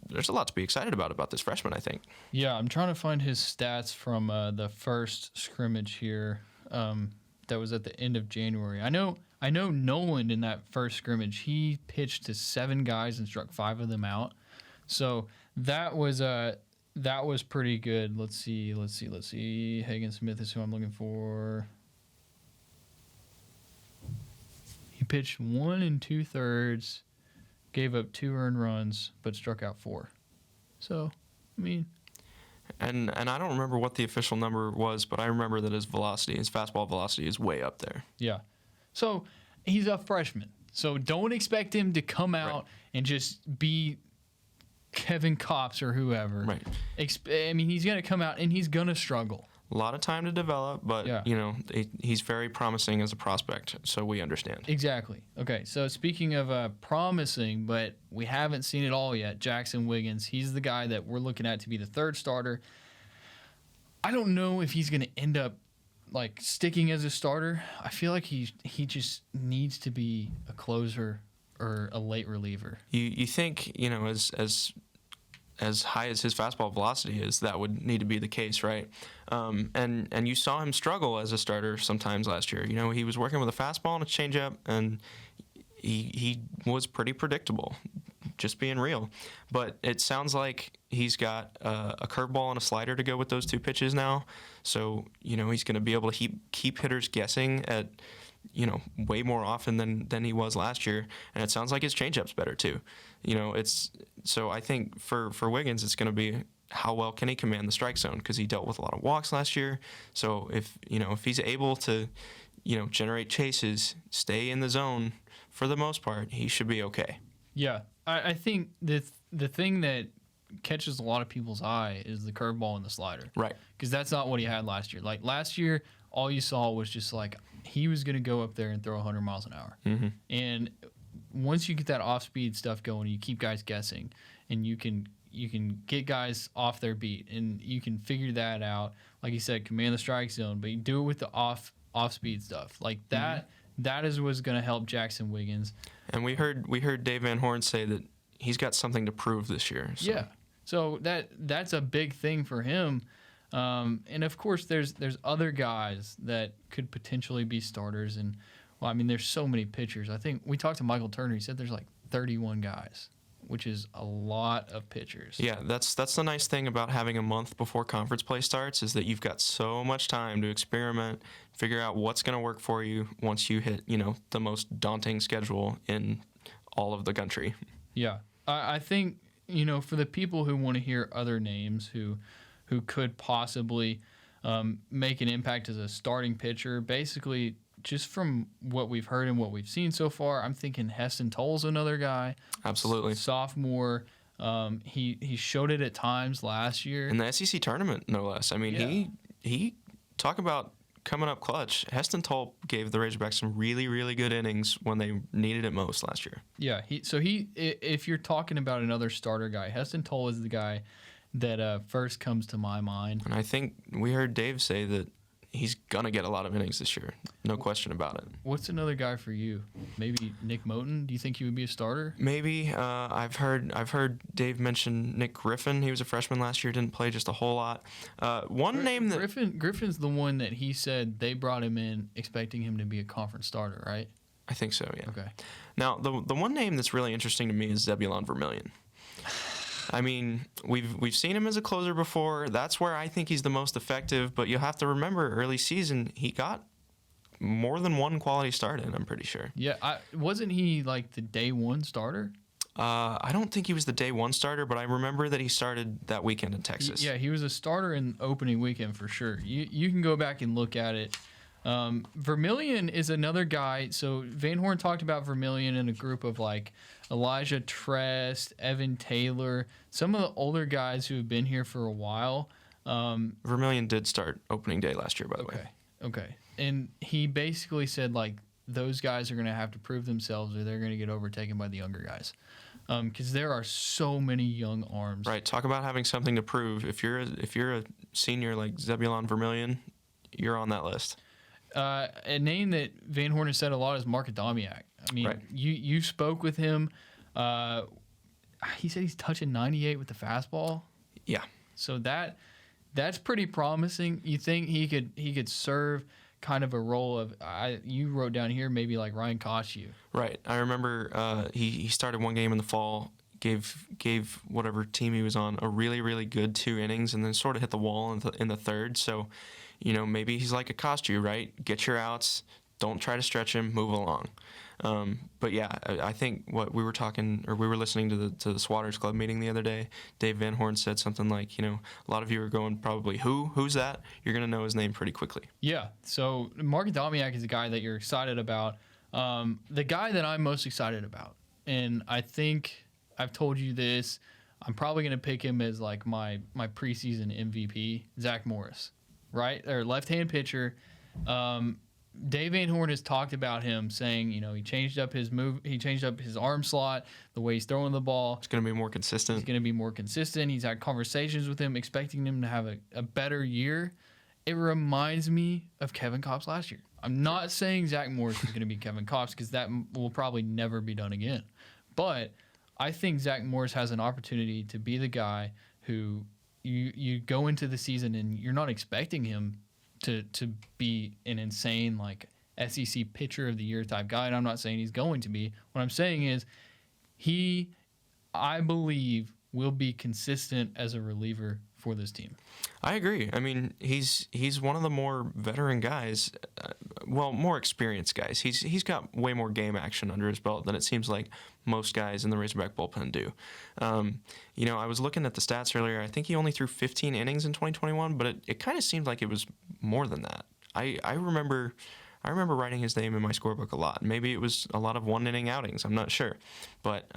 there's a lot to be excited about this freshman, I think. Yeah, I'm trying to find his stats from the first scrimmage here. That was at the end of January. I know Noland in that first scrimmage, he pitched to 7 guys and struck 5 of them out. So that was pretty good. Let's see. Hagen Smith is who I'm looking for. He pitched 1 2/3, gave up 2 earned runs, but struck out 4. So, I mean. And I don't remember what the official number was, but I remember that his fastball velocity is way up there. Yeah. So he's a freshman. So don't expect him to come out and just be Kevin Kopps or whoever. Right. He's going to come out and he's going to struggle. A lot of time to develop, but, he's very promising as a prospect, so we understand. Exactly. Okay, so speaking of promising, but we haven't seen it all yet, Jackson Wiggins, he's the guy that we're looking at to be the 3rd starter. I don't know if he's going to end up sticking as a starter. I feel like he just needs to be a closer or a late reliever. You think, as high as his fastball velocity is, that would need to be the case, right? And you saw him struggle as a starter sometimes last year. He was working with a fastball and a changeup, and he was pretty predictable, just being real. But it sounds like he's got a curveball and a slider to go with those 2 pitches now. So, he's going to be able to keep hitters guessing at, way more often than he was last year. And it sounds like his changeup's better too. So I think for Wiggins, it's going to be how well can he command the strike zone, because he dealt with a lot of walks last year. So if he's able to, generate chases, stay in the zone for the most part, he should be okay. Yeah, I think the thing that catches a lot of people's eye is the curveball and the slider. Right. Because that's not what he had last year. Like last year, all you saw was just he was going to go up there and throw 100 miles an hour. Mm-hmm. And once you get that off-speed stuff going, you keep guys guessing, and you can get guys off their beat, and you can figure that out. Like you said, command the strike zone, but you do it with the off-speed stuff. Like that. Mm-hmm. That is what's going to help Jackson Wiggins. And we heard Dave Van Horn say that he's got something to prove this year. So. Yeah. So that's a big thing for him. And of course, there's other guys that could potentially be starters. And there's so many pitchers. I think we talked to Michael Turner. He said there's 31 guys, which is a lot of pitchers. Yeah, that's the nice thing about having a month before conference play starts, is that you've got so much time to experiment, figure out what's going to work for you once you hit, the most daunting schedule in all of the country. Yeah. I think, for the people who want to hear other names who could possibly make an impact as a starting pitcher, basically just from what we've heard and what we've seen so far, I'm thinking Heston Toll's another guy. Absolutely. Sophomore. He showed it at times last year. In the SEC tournament, no less. He talk about coming up clutch. Heston Toll gave the Razorbacks some really, really good innings when they needed it most last year. Yeah. If you're talking about another starter guy, Heston Toll is the guy that first comes to my mind. And I think we heard Dave say that he's going to get a lot of innings this year. No question about it. What's another guy for you? Maybe Nick Moten? Do you think he would be a starter? Maybe. I've heard Dave mention Nick Griffin. He was a freshman last year, didn't play just a whole lot. Griffin's the one that he said they brought him in expecting him to be a conference starter, right? I think so, yeah. Okay. Now, the one name that's really interesting to me is Zebulon Vermillion. We've seen him as a closer before. That's where I think he's the most effective. But you'll have to remember, early season, he got more than one quality start in, I'm pretty sure. Yeah, wasn't he the day one starter? I don't think he was the day one starter, but I remember that he started that weekend in Texas. Yeah, he was a starter in opening weekend for sure. You can go back and look at it. Vermillion is another guy. So Van Horn talked about Vermillion in a group of Elijah Trest, Evan Taylor, some of the older guys who have been here for a while. Vermillion did start opening day last year, by the way. Okay. And he basically said those guys are going to have to prove themselves or they're going to get overtaken by the younger guys. because there are so many young arms. Right. Talk about having something to prove. If you're a senior like Zebulon Vermillion, you're on that list. A name that Van Horn has said a lot is Mark Adamiak. I mean, Right. you spoke with him. He said he's touching 98 with the fastball. Yeah. So that's pretty promising. You think he could serve kind of a role of you wrote down here maybe like Ryan Koshu. Right. I remember he started one game in the fall, gave whatever team he was on a really, really good 2 innings, and then sort of hit the wall in the third. So, maybe he's like a Koshu, right? Get your outs. Don't try to stretch him. Move along. But yeah, I think what we were listening to the Swatters Club meeting the other day. Dave Van Horn said something like, a lot of you are going probably, who's that? You're going to know his name pretty quickly. Yeah. So Mark Adamiak is a guy that you're excited about. The guy that I'm most excited about, and I think I've told you this, I'm probably going to pick him as like my preseason MVP, Zach Morris, right? Or left-hand pitcher. Dave Van Horn has talked about him saying, he changed up his move, he changed up his arm slot, the way he's throwing the ball. It's going to be more consistent. He's going to be more consistent. He's had conversations with him, expecting him to have a better year. It reminds me of Kevin Kopps last year. I'm not saying Zach Morris is going to be Kevin Kopps because that will probably never be done again. But I think Zach Morris has an opportunity to be the guy who you go into the season and you're not expecting him to be an insane like SEC pitcher of the year type guy, and I'm not saying he's going to be. What I'm saying is I believe, will be consistent as a reliever for this team. I agree. I mean, he's one of the more veteran guys, more experienced guys. He's got way more game action under his belt than it seems like most guys in the Razorback bullpen do. I was looking at the stats earlier. I think he only threw 15 innings in 2021, but it kind of seemed like it was more than that. I remember writing his name in my scorebook a lot. Maybe it was a lot of 1-inning outings. I'm not sure, but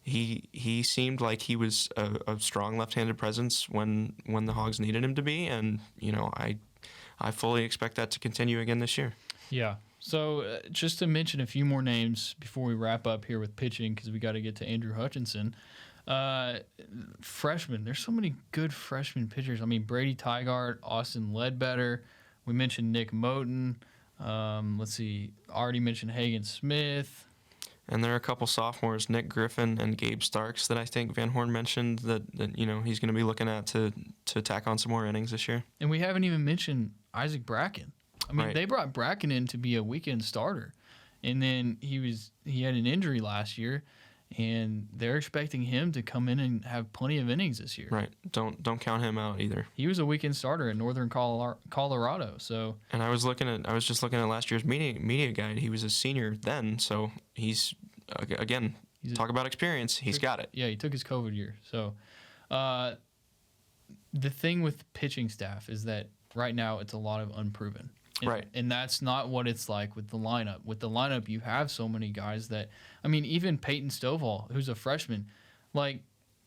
he seemed like he was a strong left-handed presence when the Hogs needed him to be, and I fully expect that to continue again this year. Yeah. So just to mention a few more names before we wrap up here with pitching, because we got to get to Andrew Hutchinson. Freshmen. There's so many good freshman pitchers. I mean, Brady Tygart, Austin Ledbetter. We mentioned Nick Moten. Let's see. Already mentioned Hagen Smith. And there are a couple sophomores, Nick Griffin and Gabe Starks, that I think Van Horn mentioned that he's going to be looking at to tack on some more innings this year. And we haven't even mentioned Isaac Bracken. I mean, Right. They brought Bracken in to be a weekend starter, and then he had an injury last year, and they're expecting him to come in and have plenty of innings this year. Right. Don't count him out either. He was a weekend starter in Northern Colorado. So. And I was just looking at last year's media guide. He was a senior then, so he's again, talk about experience. He's got it. Yeah, he took his COVID year. So, the thing with pitching staff is that right now it's a lot of unproven. Right. And that's not what it's like with the lineup. With the lineup, you have so many guys that, I mean, even Peyton Stovall, who's a freshman, like,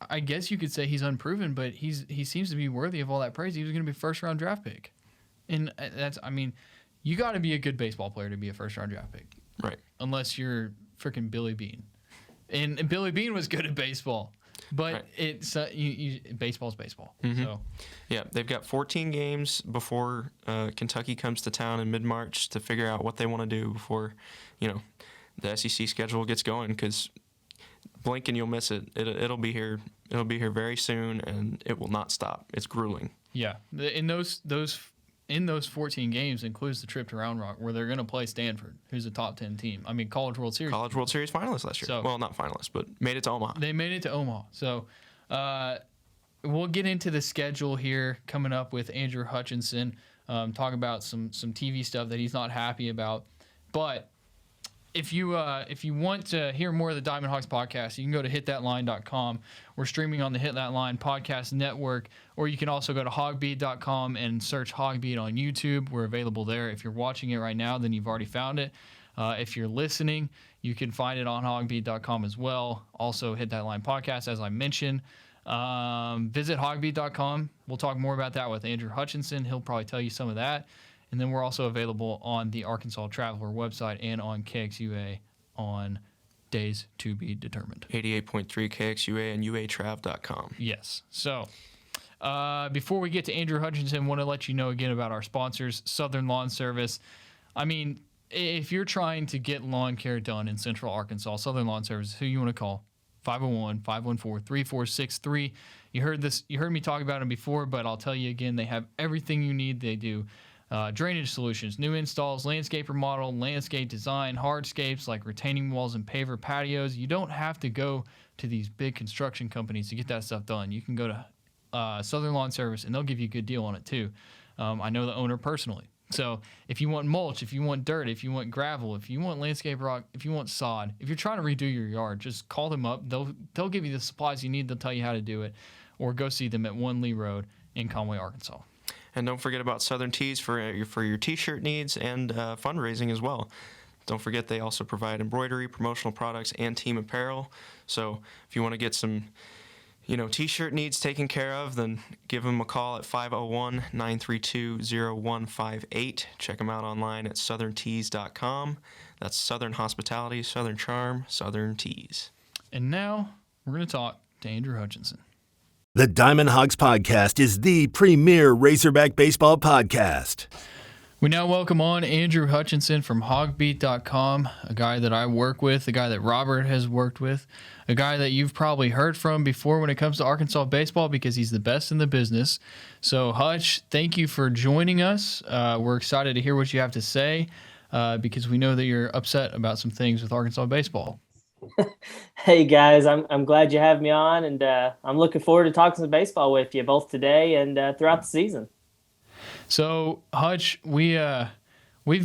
I guess you could say he's unproven, but he seems to be worthy of all that praise. He was going to be a first-round draft pick. And you got to be a good baseball player to be a first-round draft pick. Right. Unless you're freaking Billy Bean. And Billy Bean was good at baseball. But Right. it's baseball's baseball. Mm-hmm. So Yeah, they've got 14 games before Kentucky comes to town in mid-March to figure out what they want to do before, the SEC schedule gets going. Because blink and you'll miss it. It'll be here. It'll be here very soon, and it will not stop. It's grueling. yeah, in those 14 games includes the trip to Round Rock, where they're going to play Stanford, who's a top 10 team. I mean, College World Series. College World Series finalists last year. So- Well, not finalists, but made it to Omaha. They made it to Omaha. So we'll get into the schedule here coming up with Andrew Hutchinson, talk about some TV stuff that he's not happy about. But if you want to hear more of the Diamond Hawgs podcast, you can go to hitthatline.com. We're streaming on the Hit That Line podcast network, or you can also go to HawgBeat.com and search HawgBeat on YouTube. We're available there. If you're watching it right now, then you've already found it. If you're listening, you can find it on HawgBeat.com as well. Also, Hit That Line podcast, as I mentioned. Visit HawgBeat.com. We'll talk more about that with Andrew Hutchinson. He'll probably tell you some of that. And then we're also available on the Arkansas Traveler website and on KXUA on days to be determined. 88.3 KXUA and UATrav.com. Yes. So before we get to Andrew Hutchinson, I want to let you know again about our sponsors, Southern Lawn Service. I mean, if you're trying to get lawn care done in Central Arkansas, Southern Lawn Service, who you want to call? 501-514-3463. You heard me talk about them before, but I'll tell you again, they have everything you need. They do drainage solutions, new installs, landscape remodel, landscape design, hardscapes like retaining walls and paver patios. You don't have to go to these big construction companies to get that stuff done. You can go to Southern Lawn Service, and they'll give you a good deal on it too. I know the owner personally. So if you want mulch, if you want dirt, if you want gravel, if you want landscape rock, if you want sod, if you're trying to redo your yard, just call them up. They'll give you the supplies you need. They'll tell you how to do it, or go see them at 1 Lee Road in Conway, Arkansas. And don't forget about Southern Tees for your T-shirt needs and fundraising as well. Don't forget they also provide embroidery, promotional products, and team apparel. So if you want to get some T-shirt needs taken care of, then give them a call at 501-932-0158. Check them out online at southerntees.com. That's Southern Hospitality, Southern Charm, Southern Tees. And now we're going to talk to Andrew Hutchinson. The Diamond Hawgs Podcast is the premier Razorback baseball podcast. We now welcome on Andrew Hutchinson from HawgBeat.com, a guy that I work with, a guy that Robert has worked with, a guy that you've probably heard from before when it comes to Arkansas baseball because he's the best in the business. So, Hutch, thank you for joining us. We're excited to hear what you have to say because we know that you're upset about some things with Arkansas baseball. Hey, guys, I'm glad you have me on, and I'm looking forward to talking some baseball with you both today and throughout the season. So, Hutch, we've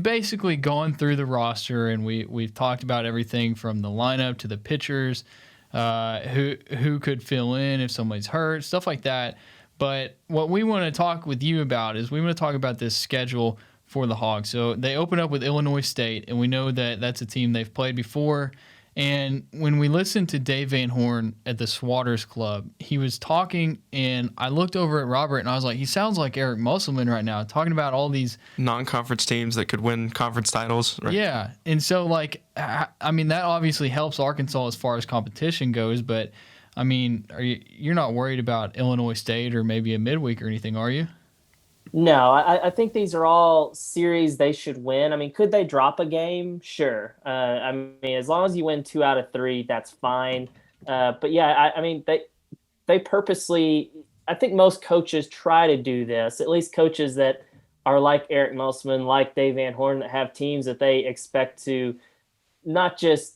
basically gone through the roster, and we've talked about everything from the lineup to the pitchers, who could fill in if somebody's hurt, stuff like that. But what we want to talk with you about is we want to talk about this schedule for the Hogs. So they open up with Illinois State, and we know that that's a team they've played before. And when we listened to Dave Van Horn at the Swatters Club, he was talking, and I looked over at Robert, and I was like, he sounds like Eric Musselman right now, talking about all these non-conference teams that could win conference titles. Right? Yeah, and so, that obviously helps Arkansas as far as competition goes, but, you're not worried about Illinois State or maybe a midweek or anything, are you? No, I think these are all series they should win. Could they drop a game? Sure. As long as you win 2 out of 3, that's fine. But yeah, they purposely. I think most coaches try to do this. At least coaches that are like Eric Musselman, like Dave Van Horn, that have teams that they expect to not just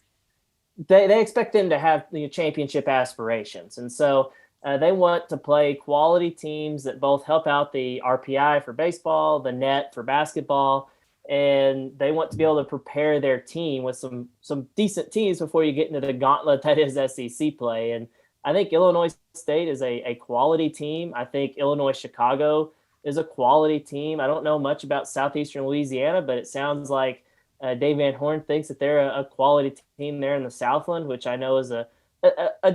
they expect them to have championship aspirations, and so. They want to play quality teams that both help out the RPI for baseball, the net for basketball, and they want to be able to prepare their team with some decent teams before you get into the gauntlet that is SEC play. And I think Illinois State is a quality team. I think Illinois Chicago is a quality team. I don't know much about Southeastern Louisiana, but it sounds like Dave Van Horn thinks that they're a quality team there in the Southland, which I know is a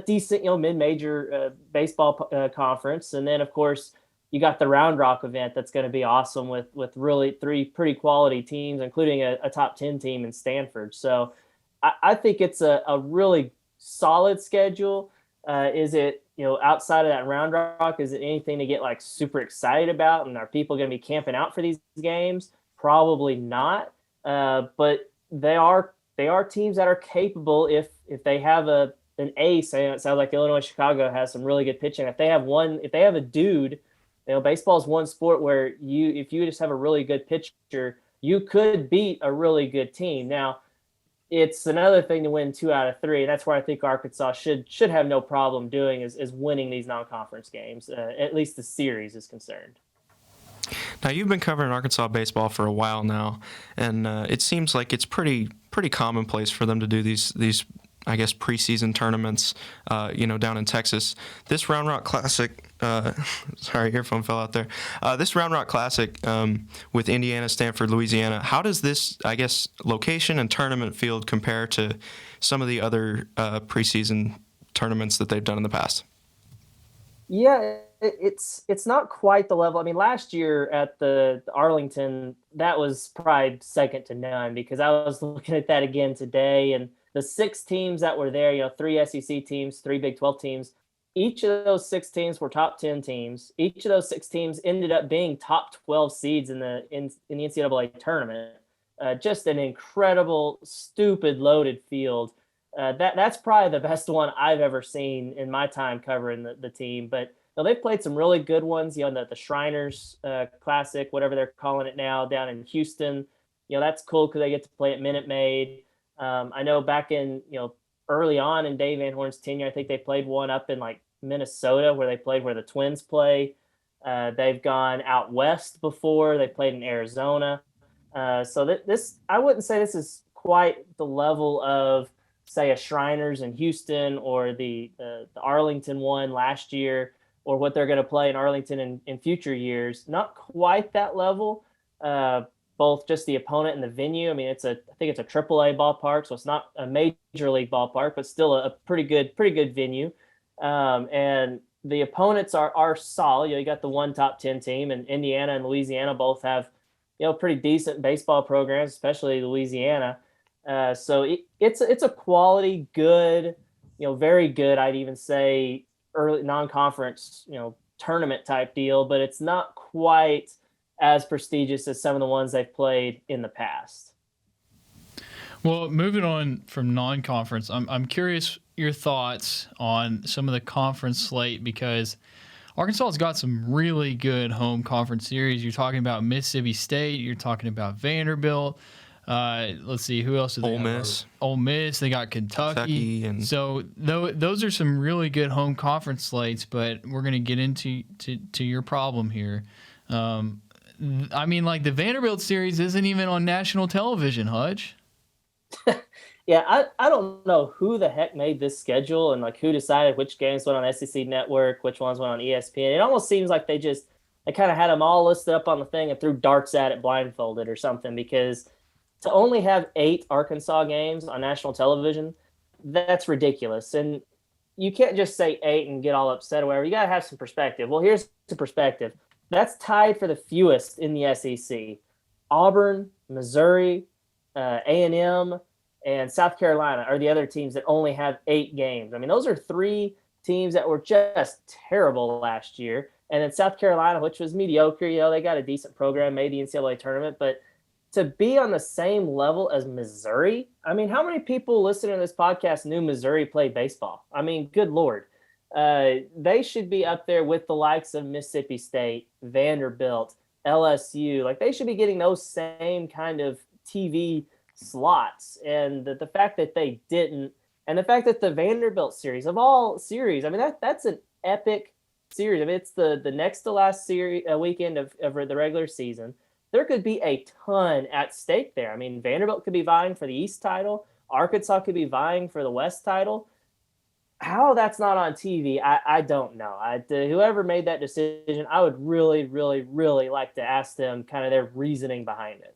decent, mid-major baseball conference. And then, of course, you got the Round Rock event that's going to be awesome with really 3 pretty quality teams, including a top 10 team in Stanford. So I think it's a really solid schedule. Is it, outside of that Round Rock, is it anything to get super excited about? And are people going to be camping out for these games? Probably not. But they are teams that are capable if they have an ace. It sounds like Illinois Chicago has some really good pitching. If they have a dude, baseball is one sport where if you just have a really good pitcher, you could beat a really good team. Now, it's another thing to win 2 out of 3. That's where I think Arkansas should have no problem doing is winning these non-conference games. At least the series is concerned. Now, you've been covering Arkansas baseball for a while now, and it seems like it's pretty commonplace for them to do these I guess, preseason tournaments, down in Texas. This Round Rock Classic, sorry, earphone fell out there. This Round Rock Classic with Indiana, Stanford, Louisiana, how does this, I guess, location and tournament field compare to some of the other preseason tournaments that they've done in the past? Yeah, it's not quite the level. Last year at the Arlington, that was probably second to none because I was looking at that again today, and the 6 teams that were there, 3 SEC teams, 3 Big 12 teams, each of those 6 teams were top 10 teams. Each of those 6 teams ended up being top 12 seeds in the NCAA tournament. Just an incredible, stupid, loaded field. That's probably the best one I've ever seen in my time covering the team. But they've played some really good ones. The Shriners Classic, whatever they're calling it now, down in Houston. That's cool because they get to play at Minute Maid. I know back in early on in Dave Van Horn's tenure, I think they played one up in like Minnesota where they played where the Twins play. They've gone out west before. They played in Arizona. So this, I wouldn't say this is quite the level of, say, a Shriners in Houston or the Arlington one last year, or what they're going to play in Arlington in future years. Not quite that level. Both just the opponent and the venue. I mean, I think it's a AAA ballpark, so it's not a major league ballpark, but still a pretty good venue. And the opponents are solid. You got the one top 10 team, and Indiana and Louisiana both have pretty decent baseball programs, especially Louisiana. So it's a quality, good, very good, I'd even say, early non-conference, tournament type deal, but it's not quite as prestigious as some of the ones they've played in the past. Well, moving on from non-conference, I'm curious your thoughts on some of the conference slate, because Arkansas's got some really good home conference series. You're talking about Mississippi State. You're talking about Vanderbilt. Let's see, who else do they have? Ole Miss. They got Kentucky. And so those are some really good home conference slates, but we're going to get into your problem here. I mean, like, the Vanderbilt series isn't even on national television, Hutch. Yeah, I don't know who the heck made this schedule and who decided which games went on SEC Network, which ones went on ESPN. It almost seems like they kind of had them all listed up on the thing and threw darts at it blindfolded or something, because to only have 8 Arkansas games on national television, that's ridiculous. And you can't just say 8 and get all upset or whatever. You got to have some perspective. Well, here's the perspective. That's tied for the fewest in the SEC. Auburn, Missouri, A&M, and South Carolina are the other teams that only have 8 games. I mean, those are 3 teams that were just terrible last year. And then South Carolina, which was mediocre, they got a decent program, made the NCAA tournament. But to be on the same level as Missouri, I mean, how many people listening to this podcast knew Missouri played baseball? I mean, good Lord. They should be up there with the likes of Mississippi State, Vanderbilt, LSU. They should be getting those same kind of TV slots. And the fact that they didn't, and the fact that the Vanderbilt series, of all series, I mean, that's an epic series. I mean, it's the next to last series weekend of the regular season. There could be a ton at stake there. I mean, Vanderbilt could be vying for the East title. Arkansas could be vying for the West title. How that's not on TV, I don't know. Whoever made that decision, I would really, really, really like to ask them kind of their reasoning behind it.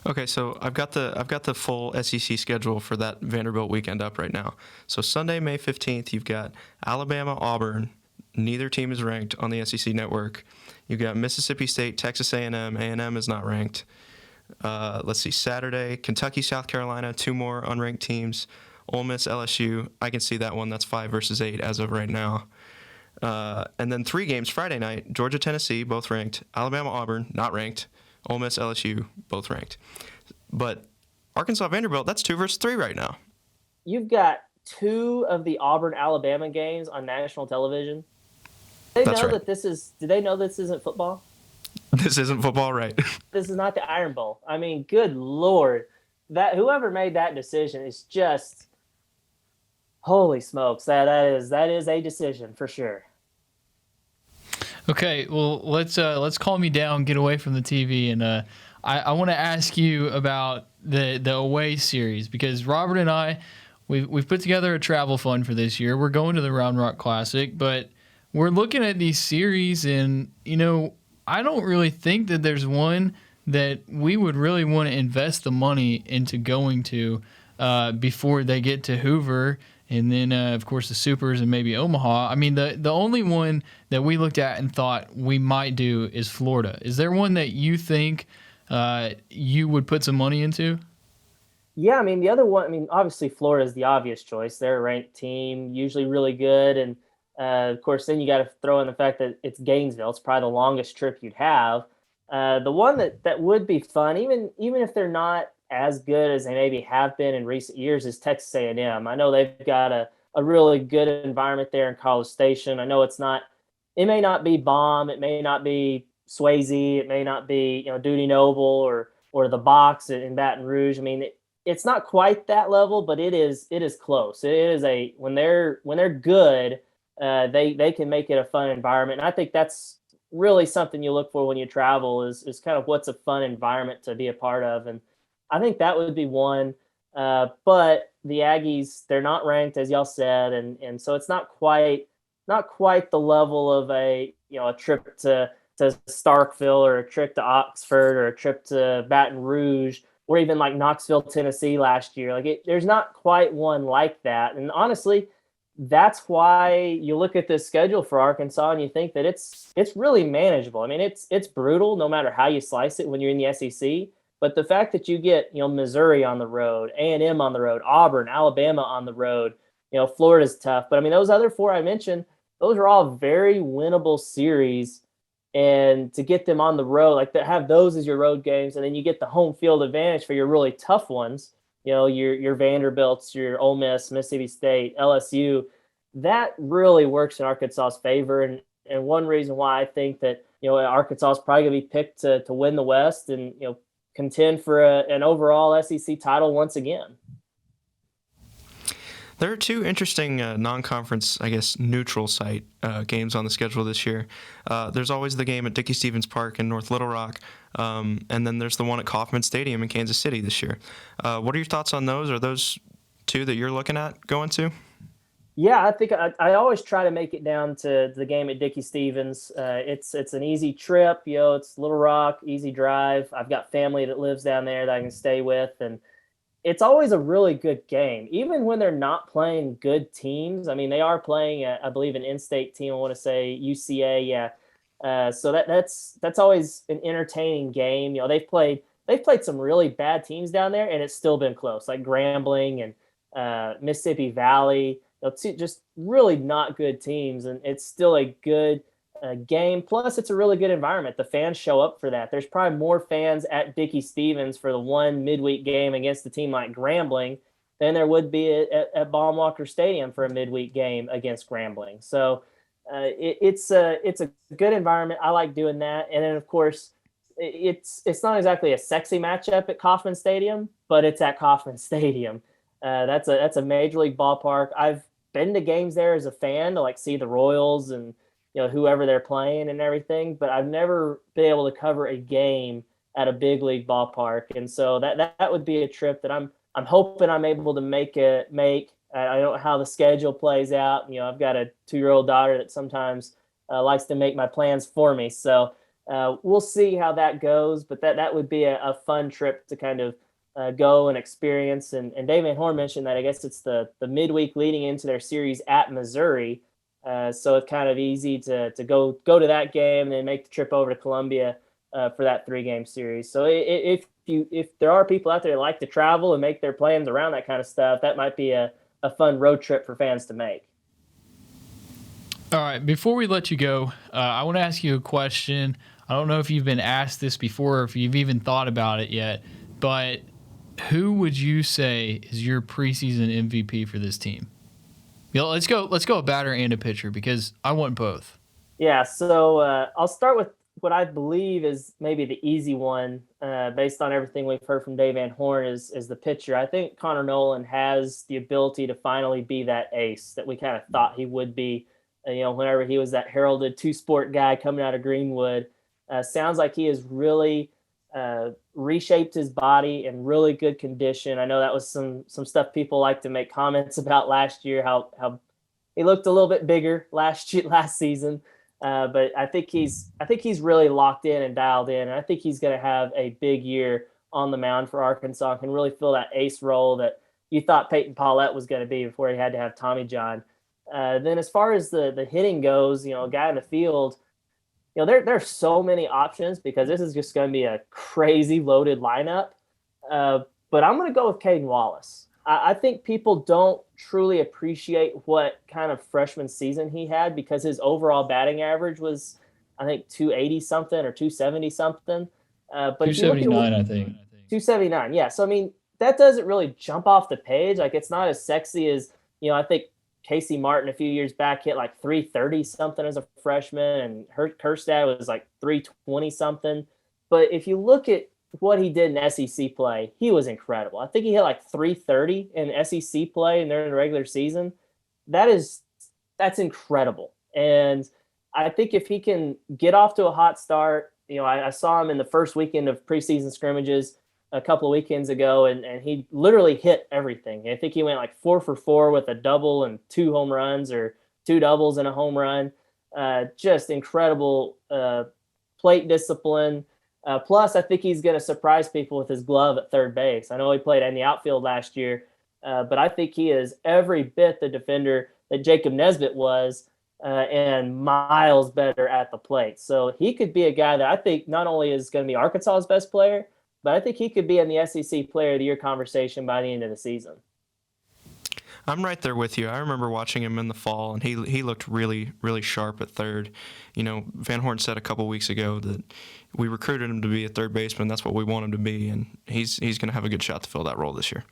Okay, so I've got the full SEC schedule for that Vanderbilt weekend up right now. So Sunday, May 15th, you've got Alabama, Auburn. Neither team is ranked on the SEC network. You've got Mississippi State, Texas A&M. A&M is not ranked. Let's see, Saturday, Kentucky, South Carolina, 2 more unranked teams. Ole Miss, LSU. I can see that one. That's 5 versus 8 as of right now. And then 3 games Friday night, Georgia, Tennessee, both ranked. Alabama, Auburn, not ranked. Ole Miss, LSU, both ranked. But Arkansas, Vanderbilt, that's 2 versus 3 right now. You've got 2 of the Auburn-Alabama games on national television. Do they know this isn't football? This isn't football, right? This is not the Iron Bowl. I mean, good Lord. Whoever made that decision is just, holy smokes. That is a decision for sure. Okay, well, let's calm you down, get away from the TV, and I want to ask you about the away series, because Robert and I, we've put together a travel fund for this year. We're going to the Round Rock Classic, but we're looking at these series, and I don't really think that there's one that we would really want to invest the money into going to before they get to Hoover. And then, of course, the Supers and maybe Omaha. I mean, the only one that we looked at and thought we might do is Florida. Is there one that you think you would put some money into? Yeah, I mean, the other one, I mean, obviously Florida is the obvious choice. They're a ranked team, usually really good. And of course, then you got to throw in the fact that it's Gainesville. It's probably the longest trip you'd have. The one that would be fun, even if they're not as good as they maybe have been in recent years, is Texas A&M. I know they've got a really good environment there in College Station. I know it may not be Baum, it may not be Swayze, it may not be Duty Noble or the Box in Baton Rouge. I mean, it's not quite that level, but it is close. It is when they're good, they can make it a fun environment. And I think that's really something you look for when you travel is kind of what's a fun environment to be a part of. And I think that would be one. But the Aggies, they're not ranked, as y'all said, and so it's not quite the level of a trip to Starkville or a trip to Oxford or a trip to Baton Rouge or even like Knoxville, Tennessee last year. There's not quite one like that. And honestly, that's why you look at this schedule for Arkansas and you think that it's really manageable. I mean, it's brutal no matter how you slice it when you're in the SEC. But the fact that you get Missouri on the road, A&M on the road, Auburn, Alabama on the road, Florida's tough. But I mean, those other four I mentioned, those are all very winnable series. And to get them on the road, like to have those as your road games, and then you get the home field advantage for your really tough ones, your Vanderbilts, your Ole Miss, Mississippi State, LSU, that really works in Arkansas's favor. And one reason why I think that, Arkansas is probably going to be picked to win the West and, contend for an overall SEC title once again. There are two interesting non-conference, I guess, neutral site games on the schedule this year. There's always the game at Dickey-Stevens Park in North Little Rock, and then there's the one at Kauffman Stadium in Kansas City this year. What are your thoughts on those? Are those two that you're looking at going to? Yeah, I think I always try to make it down to the game at Dickey-Stevens. It's an easy trip. It's Little Rock, easy drive. I've got family that lives down there that I can stay with, and it's always a really good game, even when they're not playing good teams. I mean, they are playing, I believe, an in-state team. I want to say UCA, yeah. So that's always an entertaining game. They've played some really bad teams down there, and it's still been close, like Grambling and Mississippi Valley. Just really not good teams, and it's still a good game. Plus, it's a really good environment. The fans show up for that. There's probably more fans at Dickey-Stevens for the one midweek game against a team like Grambling than there would be at Baum-Walker Stadium for a midweek game against Grambling. So it's a good environment. I like doing that. And then, of course, it's not exactly a sexy matchup at Kauffman Stadium, but it's at Kauffman Stadium. That's a major league ballpark. I've been to games there as a fan to see the Royals and whoever they're playing and everything, but I've never been able to cover a game at a big league ballpark, and so that would be a trip that I'm hoping I'm able to make. I don't know how the schedule plays out. I've got a 2-year-old daughter that sometimes likes to make my plans for me, so we'll see how that goes. But that would be a fun trip to kind of go and experience. And Dave Van Horn mentioned that I guess it's the midweek leading into their series at Missouri. So it's kind of easy to go to that game and then make the trip over to Columbia for that 3-game series. So if there are people out there that like to travel and make their plans around that kind of stuff, that might be a fun road trip for fans to make. All right, before we let you go, I want to ask you a question. I don't know if you've been asked this before or if you've even thought about it yet, but who would you say is your preseason MVP for this team? Let's go a batter and a pitcher because I want both. Yeah, so I'll start with what I believe is maybe the easy one based on everything we've heard from Dave Van Horn is the pitcher. I think Connor Nolan has the ability to finally be that ace that we kind of thought he would be, whenever he was that heralded two-sport guy coming out of Greenwood. Sounds like he has really reshaped his body in really good condition. I know that was some stuff people like to make comments about last year, how he looked a little bit bigger last season. But I think he's really locked in and dialed in. And I think he's going to have a big year on the mound for Arkansas and can really fill that ace role that you thought Peyton Paulette was going to be before he had to have Tommy John. Then as far as the hitting goes, a guy in the field, there are so many options because this is just going to be a crazy loaded lineup. But but I'm going to go with Caden Wallace. I think people don't truly appreciate what kind of freshman season he had because his overall batting average was, I think, 280 something or 270 something. But 279, I think. 279, yeah. So, I mean, that doesn't really jump off the page. Like, it's not as sexy as, I think Casey Martin a few years back hit like 330 something as a freshman, and Kerstad was like 320 something. But if you look at what he did in SEC play, he was incredible. I think he hit like 330 in SEC play and during the regular season. That's incredible. And I think if he can get off to a hot start, I saw him in the first weekend of preseason scrimmages a couple of weekends ago, and he literally hit everything. I think he went like 4 for 4 with a double and 2 home runs, or 2 doubles and a home run. Just incredible plate discipline. Plus, I think he's going to surprise people with his glove at third base. I know he played in the outfield last year, but I think he is every bit the defender that Jacob Nesbitt was, and miles better at the plate. So he could be a guy that I think not only is going to be Arkansas's best player, but I think he could be in the SEC Player of the Year conversation by the end of the season. I'm right there with you. I remember watching him in the fall, and he looked really, really sharp at third. Van Horn said a couple weeks ago that we recruited him to be a third baseman. That's what we want him to be, and he's going to have a good shot to fill that role this year.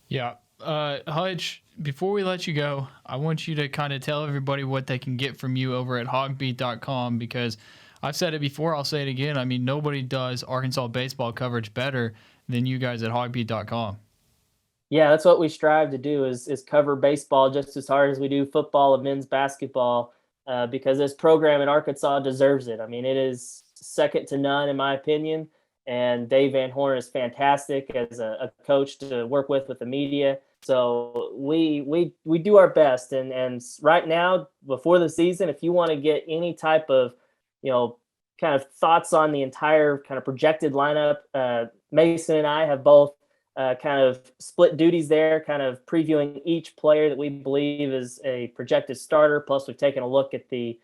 Yeah. Hutch, before we let you go, I want you to kind of tell everybody what they can get from you over at HawgBeat.com, because I've said it before, I'll say it again. I mean, nobody does Arkansas baseball coverage better than you guys at HawgBeat.com. Yeah, that's what we strive to do is cover baseball just as hard as we do football and men's basketball, because this program in Arkansas deserves it. I mean, it is second to none, in my opinion. And Dave Van Horn is fantastic as a coach to work with the media. So we do our best. And right now, before the season, if you want to get any type of, kind of thoughts on the entire kind of projected lineup, Mason and I have both kind of split duties there, kind of previewing each player that we believe is a projected starter. Plus, we've taken a look at the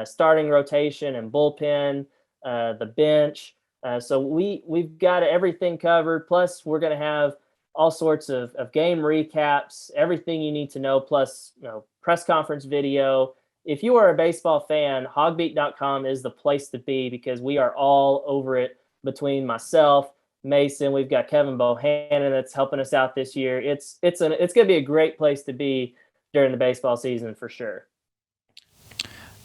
starting rotation and bullpen, the bench. So we've got everything covered. Plus, we're going to have all sorts of game recaps, everything you need to know, plus press conference video. If you are a baseball fan, HawgBeat.com is the place to be, because we are all over it between myself, Mason. We've got Kevin Bohannon that's helping us out this year. It's going to be a great place to be during the baseball season for sure.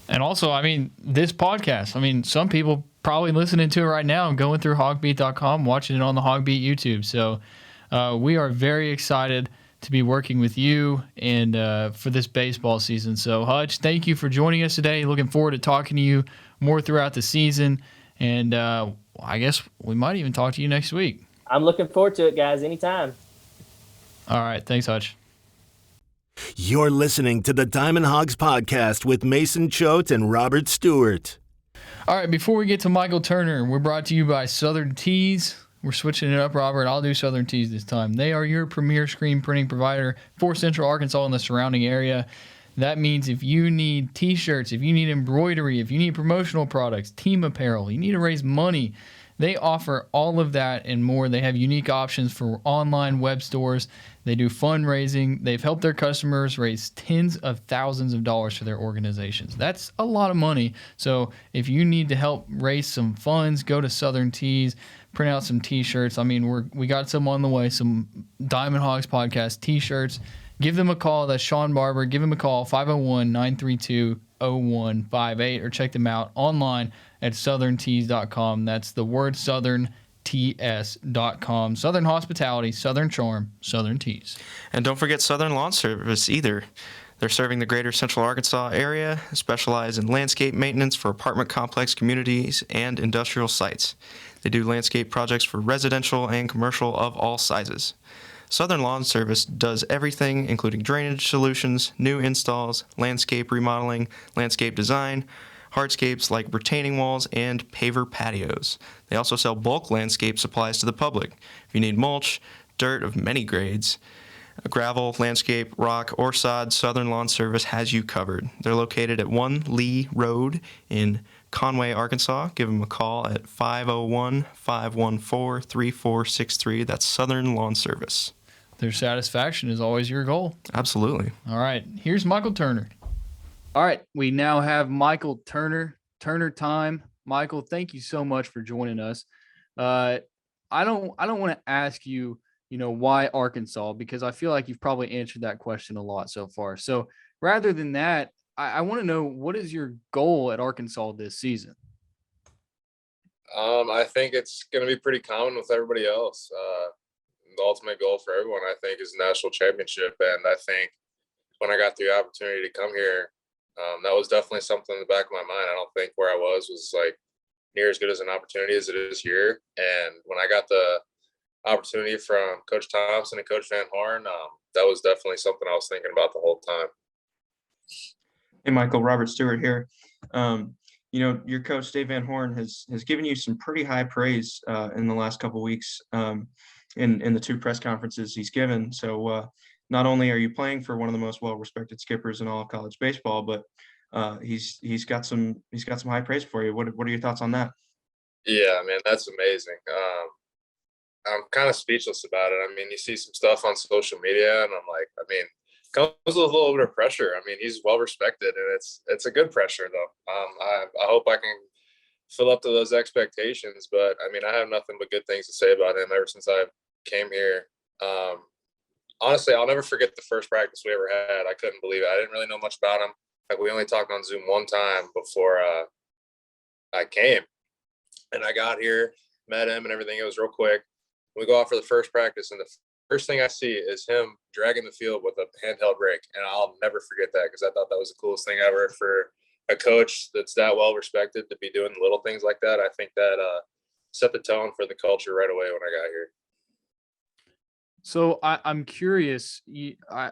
And also, I mean, this podcast, I mean, some people probably listening to it right now and going through HawgBeat.com, watching it on the HawgBeat YouTube. So we are very excited to be working with you and for this baseball season. So, Hutch, thank you for joining us today. Looking forward to talking to you more throughout the season. And I guess we might even talk to you next week. I'm looking forward to it, guys. Anytime. All right. Thanks, Hutch. You're listening to the Diamond Hawgs Podcast with Mason Choate and Robert Stewart. All right, before we get to Michael Turner, we're brought to you by Southern Tees. We're switching it up, Robert. I'll do Southern Tees this time. They are your premier screen printing provider for Central Arkansas and the surrounding area. That means if you need T-shirts, if you need embroidery, if you need promotional products, team apparel, you need to raise money, they offer all of that and more. They have unique options for online web stores. They do fundraising. They've helped their customers raise tens of thousands of dollars for their organizations. That's a lot of money. So if you need to help raise some funds, go to Southern Tees, print out some T-shirts. I mean, we got some on the way, some Diamond Hawgs Podcast T-shirts. Give them a call. That's Sean Barber. Give him a call, 501-932-0158, or check them out online at southerntees.com. That's the word Southern, TS.com. Southern hospitality, Southern charm, Southern Tees. And don't forget Southern Lawn Service either. They're serving the greater Central Arkansas area, specialize in landscape maintenance for apartment complex communities and industrial sites. They do landscape projects for residential and commercial of all sizes. Southern Lawn Service does everything, including drainage solutions, new installs, landscape remodeling, landscape design, hardscapes like retaining walls, and paver patios. They also sell bulk landscape supplies to the public. If you need mulch, dirt of many grades, gravel, landscape, rock, or sod, Southern Lawn Service has you covered. They're located at 1 Lee Road in Conway, Arkansas. Give them a call at 501-514-3463. That's Southern Lawn Service. Their satisfaction is always your goal. Absolutely. All right. Here's Michael Turner. All right. We now have Michael Turner. Turner time. Michael, thank you so much for joining us. I don't want to ask you, why Arkansas, because I feel like you've probably answered that question a lot so far. So rather than that, I want to know, what is your goal at Arkansas this season? I think it's going to be pretty common with everybody else. The ultimate goal for everyone, I think, is national championship. And I think when I got the opportunity to come here, that was definitely something in the back of my mind. I don't think where I was like near as good as an opportunity as it is here. And when I got the opportunity from Coach Thompson and Coach Van Horn, that was definitely something I was thinking about the whole time. Hey, Michael, Robert Stewart here. Your coach, Dave Van Horn, has given you some pretty high praise in the last couple of weeks in the two press conferences he's given. So not only are you playing for one of the most well-respected skippers in all of college baseball, but he's got some high praise for you. What are your thoughts on that? Yeah, man, that's amazing. I'm kind of speechless about it. I mean, you see some stuff on social media, and I'm like, comes with a little bit of pressure. I mean, he's well respected, and it's a good pressure though. I hope I can fill up to those expectations, but I have nothing but good things to say about him ever since I came here. Honestly, I'll never forget the first practice we ever had. I couldn't believe it. I didn't really know much about him. Like, we only talked on Zoom one time before I came, and I got here, met him and everything. It was real quick. We go out for the first practice, and the first thing I see is him dragging the field with a handheld rake. And I'll never forget that, because I thought that was the coolest thing ever for a coach that's that well respected to be doing little things like that. I think that set the tone for the culture right away when I got here. So I'm curious.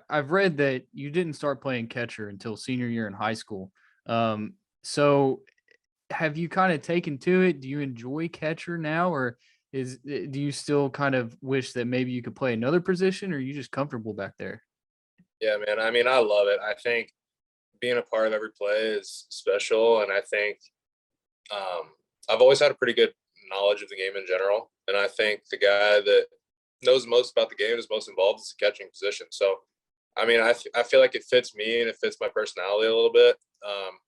I've read that you didn't start playing catcher until senior year in high school. So have you kind of taken to it? Do you enjoy catcher now, or do you still kind of wish that maybe you could play another position, or are you just comfortable back there? Yeah, man. I love it. I think being a part of every play is special. And I think I've always had a pretty good knowledge of the game in general. And I think the guy that knows most about the game is most involved is the catching position. So, I feel like it fits me and it fits my personality a little bit.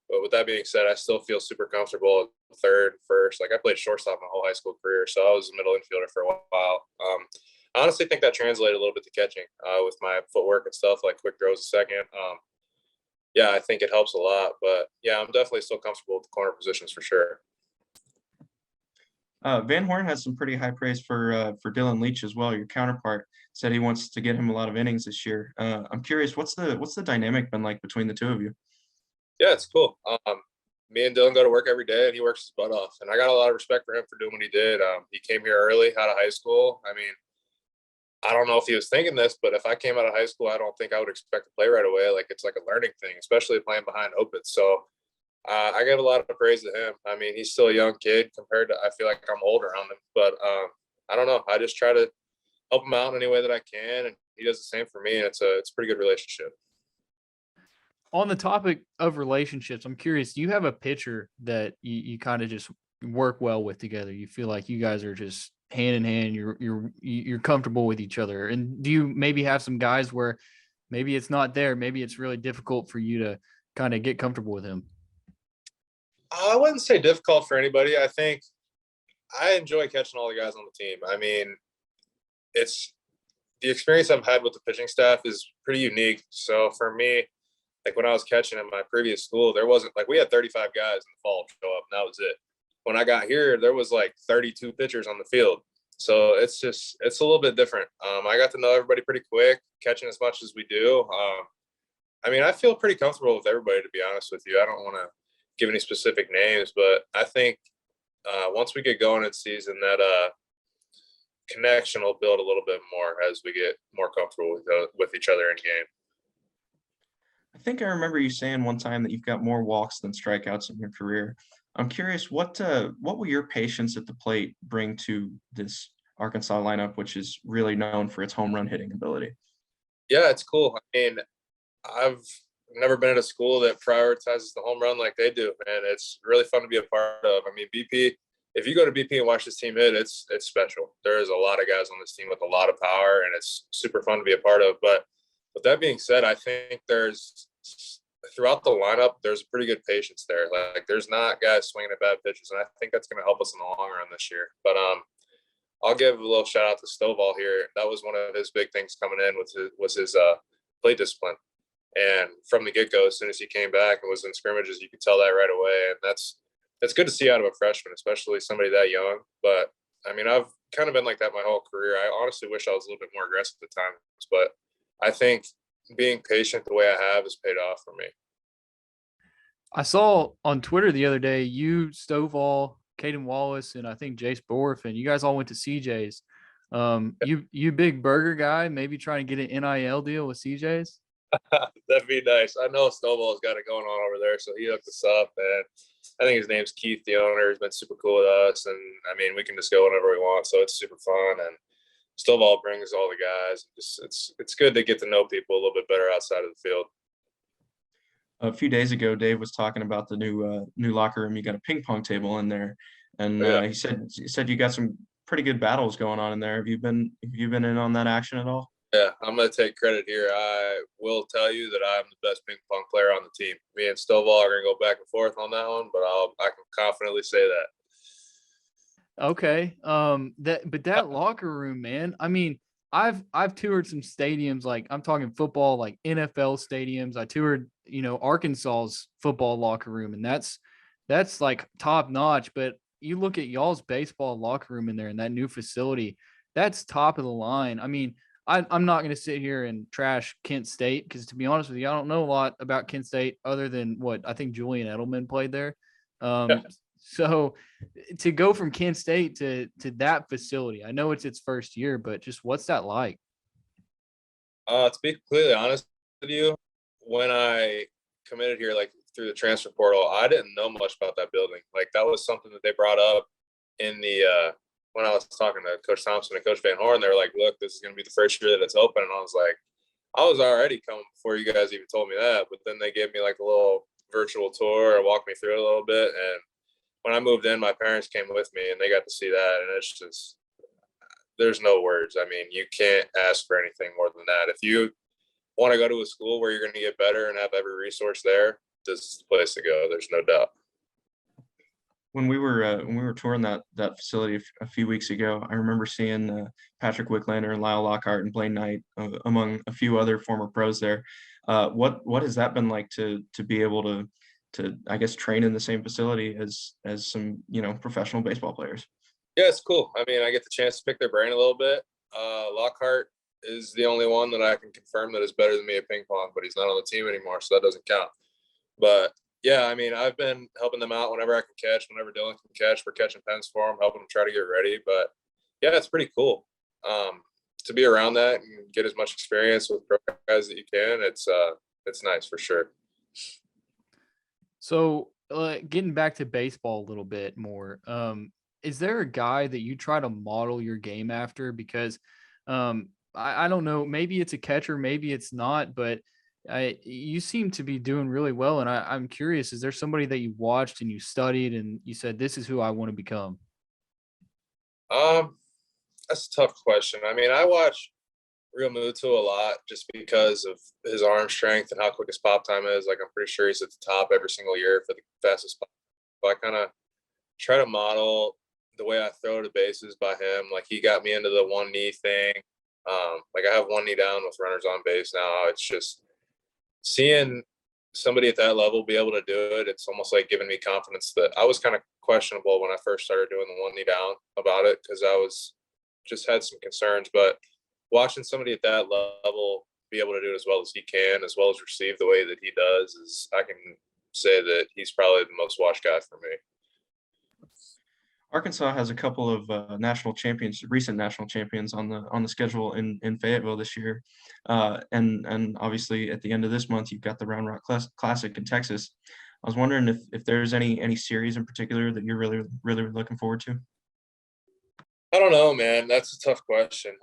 But with that being said, I still feel super comfortable at third, first. Like, I played shortstop my whole high school career, so I was a middle infielder for a while. I honestly think that translated a little bit to catching with my footwork and stuff, like quick throws a second. Yeah, I think it helps a lot. But yeah, I'm definitely still comfortable with the corner positions for sure. Van Horn has some pretty high praise for Dylan Leach as well. Your counterpart said he wants to get him a lot of innings this year. I'm curious, what's the dynamic been like between the two of you? Yeah, it's cool. Me and Dylan go to work every day, and he works his butt off. And I got a lot of respect for him for doing what he did. He came here early out of high school. I don't know if he was thinking this, but if I came out of high school, I don't think I would expect to play right away. Like, it's like a learning thing, especially playing behind Opitz. So I give a lot of praise to him. He's still a young kid compared to, I feel like I'm older around him, but I don't know. I just try to help him out in any way that I can, and he does the same for me. And it's a pretty good relationship. On the topic of relationships, I'm curious, do you have a pitcher that you kind of just work well with together? You feel like you guys are just hand in hand, you're comfortable with each other? And do you maybe have some guys where maybe it's not there, maybe it's really difficult for you to kind of get comfortable with him? I wouldn't say difficult for anybody. I think I enjoy catching all the guys on the team. It's the experience I've had with the pitching staff is pretty unique. So for me, like, when I was catching at my previous school, there wasn't, like, we had 35 guys in the fall show up, and that was it. When I got here, there was like 32 pitchers on the field. So it's a little bit different. I got to know everybody pretty quick, catching as much as we do. I feel pretty comfortable with everybody, to be honest with you. I don't want to give any specific names, but I think once we get going in season, that connection will build a little bit more as we get more comfortable with each other in game. I think I remember you saying one time that you've got more walks than strikeouts in your career. I'm curious, what will your patience at the plate bring to this Arkansas lineup, which is really known for its home run hitting ability? Yeah, it's cool. I've never been at a school that prioritizes the home run like they do, and it's really fun to be a part of. I mean, BP, if you go to BP and watch this team hit, it's special. There is a lot of guys on this team with a lot of power, and it's super fun to be a part of. But with that being said, I think there's throughout the lineup, there's pretty good patience there. Like there's not guys swinging at bad pitches, and I think that's going to help us in the long run this year. But I'll give a little shout out to Stovall here. That was one of his big things coming in was his plate discipline. And from the get go, as soon as he came back and was in scrimmages, you could tell that right away. And that's good to see out of a freshman, especially somebody that young. But I mean, I've kind of been like that my whole career. I honestly wish I was a little bit more aggressive at times, but I think being patient the way I have has paid off for me. I saw on Twitter the other day, you, Stovall, Caden Wallace, and I think Jace Borfin, you guys all went to CJ's. You big burger guy, maybe trying to get an NIL deal with CJ's? That'd be nice. I know Stovall's got it going on over there, so he hooked us up. And I think his name's Keith, the owner. He's been super cool with us. And, I mean, we can just go whenever we want, so it's super fun. And Stovall brings all the guys. It's good to get to know people a little bit better outside of the field. A few days ago, Dave was talking about the new locker room. You got a ping pong table in there, and he said you got some pretty good battles going on in there. Have you been in on that action at all? Yeah, I'm going to take credit here. I will tell you that I'm the best ping pong player on the team. Me and Stovall are going to go back and forth on that one, but I can confidently say that. Okay. That locker room, man. I mean, I've toured some stadiums, like I'm talking football, like NFL stadiums. I toured, Arkansas's football locker room, and that's like top notch. But you look at y'all's baseball locker room in there in that new facility, that's top of the line. I mean, I'm not going to sit here and trash Kent State because, to be honest with you, I don't know a lot about Kent State other than what I think Julian Edelman played there. So to go from Kent State to that facility, I know it's its first year, but just what's that like? To be completely honest with you, when I committed here, like through the transfer portal, I didn't know much about that building. Like that was something that they brought up in the when I was talking to Coach Thompson and Coach Van Horn. They were like, look, this is going to be the first year that it's open. And I was like, I was already coming before you guys even told me that. But then they gave me like a little virtual tour and walked me through it a little bit. And when I moved in, my parents came with me and they got to see that. And it's just, there's no words. I mean, you can't ask for anything more than that. If you want to go to a school where you're going to get better and have every resource there, this is the place to go. There's no doubt. When we were touring that facility a few weeks ago, I remember seeing Patrick Wicklander and Lyle Lockhart and Blaine Knight among a few other former pros there. What has that been like to be able to I guess train in the same facility as some professional baseball players? Yeah, it's cool. I mean, I get the chance to pick their brain a little bit. Lockhart is the only one that I can confirm that is better than me at ping pong, but he's not on the team anymore, so that doesn't count. But yeah, I mean, I've been helping them out whenever I can catch, whenever Dylan can catch. We're catching pens for them, helping them try to get ready. But yeah, it's pretty cool to be around that and get as much experience with pro guys that you can. It's nice for sure. So getting back to baseball a little bit more, is there a guy that you try to model your game after? Because I don't know, maybe it's a catcher, maybe it's not, but you seem to be doing really well. And I'm curious, is there somebody that you watched and you studied and you said, this is who I want to become? That's a tough question. I mean, I watch Real Muto a lot just because of his arm strength and how quick his pop time is. Like, I'm pretty sure he's at the top every single year for the fastest pop. So I kind of try to model the way I throw to bases by him. Like, he got me into the one knee thing. Like, I have one knee down with runners on base now. It's just seeing somebody at that level be able to do it. It's almost like giving me confidence that I was kind of questionable when I first started doing the one knee down about it, because I was just had some concerns. But watching somebody at that level be able to do it as well as he can, as well as receive the way that he does, is, I can say that he's probably the most watched guy for me. Arkansas has a couple of recent national champions on the schedule in Fayetteville this year, and obviously at the end of this month you've got the Round Rock Classic in Texas. I was wondering if there's any series in particular that you're really looking forward to. I don't know, man. That's a tough question.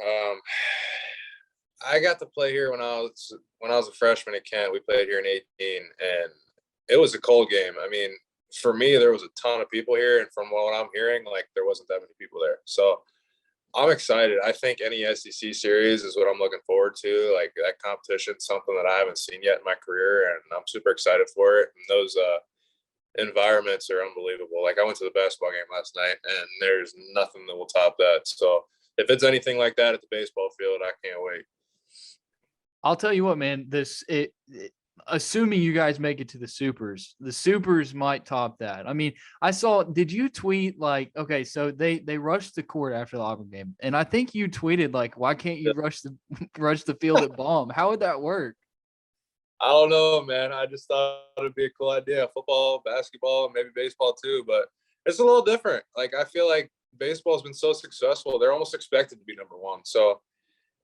I got to play here when I was a freshman at Kent. We played here in 18, and it was a cold game. I mean, for me, there was a ton of people here, and from what I'm hearing, like there wasn't that many people there. So I'm excited. I think any SEC series is what I'm looking forward to. Like that competition, something that I haven't seen yet in my career, and I'm super excited for it. And those environments are unbelievable. Like I went to the basketball game last night, and there's nothing that will top that. So if it's anything like that at the baseball field, I can't wait. I'll tell you what, man. Assuming you guys make it to the supers might top that. I mean, did you tweet like, okay, so they rushed the court after the Auburn game, and I think you tweeted like, why can't you rush the field at Baum? How would that work? I don't know, man. I just thought it'd be a cool idea. Football, basketball, maybe baseball too, but it's a little different. Like I feel like baseball's been so successful, they're almost expected to be number one. So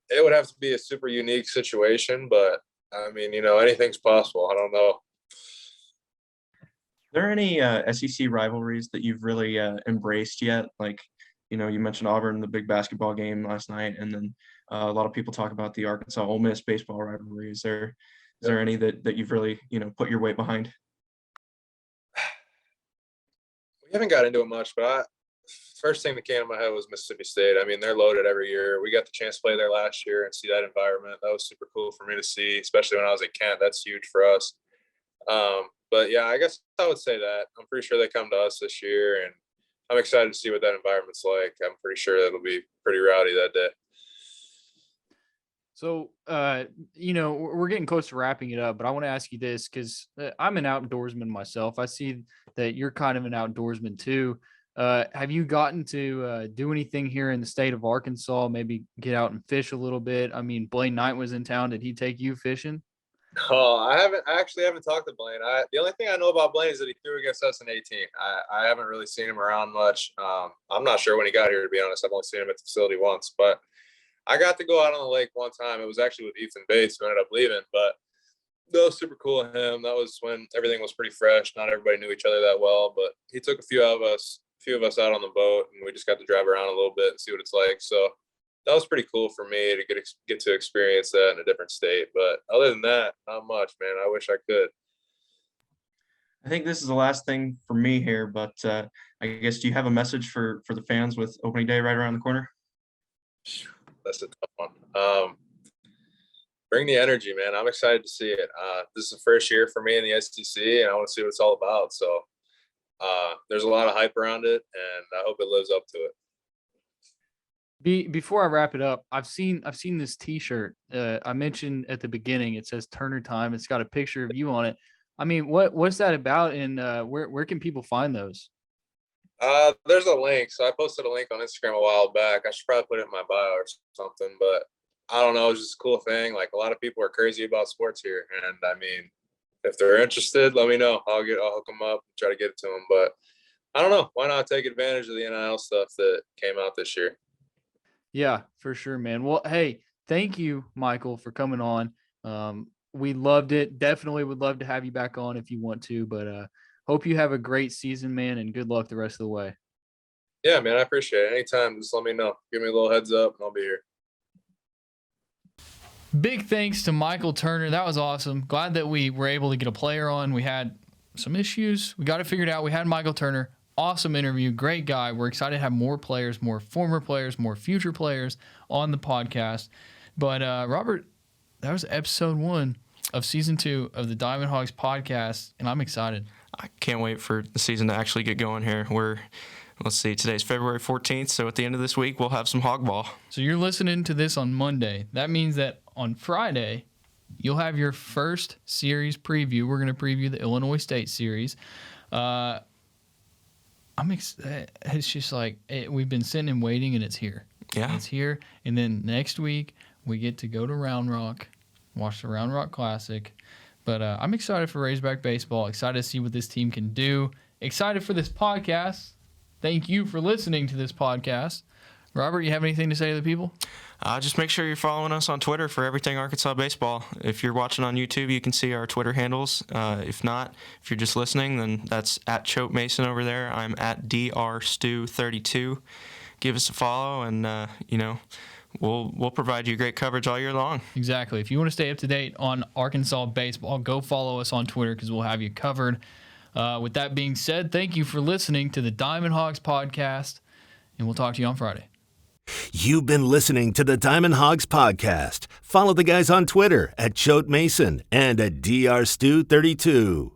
it would have to be a super unique situation, but I mean, anything's possible. I don't know. Are there any SEC rivalries that you've really embraced yet? Like, you mentioned Auburn, the big basketball game last night, and then a lot of people talk about the Arkansas Ole Miss baseball rivalry. Is there any that you've really, put your weight behind? We haven't got into it much, but first thing that came to my head was Mississippi State. I mean, they're loaded every year. We got the chance to play there last year and see that environment. That was super cool for me to see, especially when I was at Kent. That's huge for us. But yeah, I guess I would say that. I'm pretty sure they come to us this year, and I'm excited to see what that environment's like. I'm pretty sure it'll be pretty rowdy that day. So, we're getting close to wrapping it up, but I want to ask you this because I'm an outdoorsman myself. I see that you're kind of an outdoorsman too. Have you gotten to do anything here in the state of Arkansas? Maybe get out and fish a little bit. I mean, Blaine Knight was in town. Did he take you fishing? Oh, I actually haven't talked to Blaine. The only thing I know about Blaine is that he threw against us in 18. I haven't really seen him around much. I'm not sure when he got here, to be honest. I've only seen him at the facility once, but I got to go out on the lake one time. It was actually with Ethan Bates, who ended up leaving, but that was super cool of him. That was when everything was pretty fresh. Not everybody knew each other that well, but he took a few of us out on the boat, and we just got to drive around a little bit and see what it's like. So that was pretty cool for me to get to experience that in a different state. But other than that, not much, man. I wish I could. I think this is the last thing for me here, but I guess, do you have a message for the fans with opening day right around the corner? That's a tough one. Bring the energy, man. I'm excited to see it. This is the first year for me in the SEC, and I want to see what it's all about. So there's a lot of hype around it, and I hope it lives up to it. Before I wrap it up, I've seen this T-shirt. I mentioned at the beginning. It says Turner Time. It's got a picture of you on it. I mean, what's that about, and where can people find those? There's a link. So I posted a link on Instagram a while back. I should probably put it in my bio or something, but I don't know. It's just a cool thing. Like a lot of people are crazy about sports here, and I mean, if they're interested, let me know. I'll hook them up and try to get it to them. But I don't know. Why not take advantage of the NIL stuff that came out this year? Yeah, for sure, man. Well, hey, thank you, Michael, for coming on. We loved it. Definitely would love to have you back on if you want to, but hope you have a great season, man, and good luck the rest of the way. Yeah, man, I appreciate it. Anytime, just let me know. Give me a little heads up, and I'll be here. Big thanks to Michael Turner. That was awesome. Glad that we were able to get a player on. We had some issues. We got it figured out. We had Michael Turner. Awesome interview. Great guy. We're excited to have more players, more former players, more future players on the podcast. But, Robert, that was episode 1 of season 2 of the Diamond Hawgs Podcast, and I'm excited. I can't wait for the season to actually get going here. Let's see, today's February 14th, so at the end of this week, we'll have some hog ball. So you're listening to this on Monday. That means that on Friday, you'll have your first series preview. We're going to preview the Illinois State series. It's just like we've been sitting and waiting, and it's here. Yeah. It's here. And then next week, we get to go to Round Rock, watch the Round Rock Classic. But I'm excited for Razorback baseball, excited to see what this team can do, excited for this podcast. Thank you for listening to this podcast. Robert, you have anything to say to the people? Just make sure you're following us on Twitter for everything Arkansas baseball. If you're watching on YouTube, you can see our Twitter handles. If not, if you're just listening, then that's at Choate Mason over there. I'm at drstew32. Give us a follow, and we'll provide you great coverage all year long. Exactly. If you want to stay up to date on Arkansas baseball, go follow us on Twitter because we'll have you covered. With that being said, thank you for listening to the Diamond Hawgs Podcast, and we'll talk to you on Friday. You've been listening to the Diamond Hawgs Podcast. Follow the guys on Twitter at Choate Mason and at DRStew32.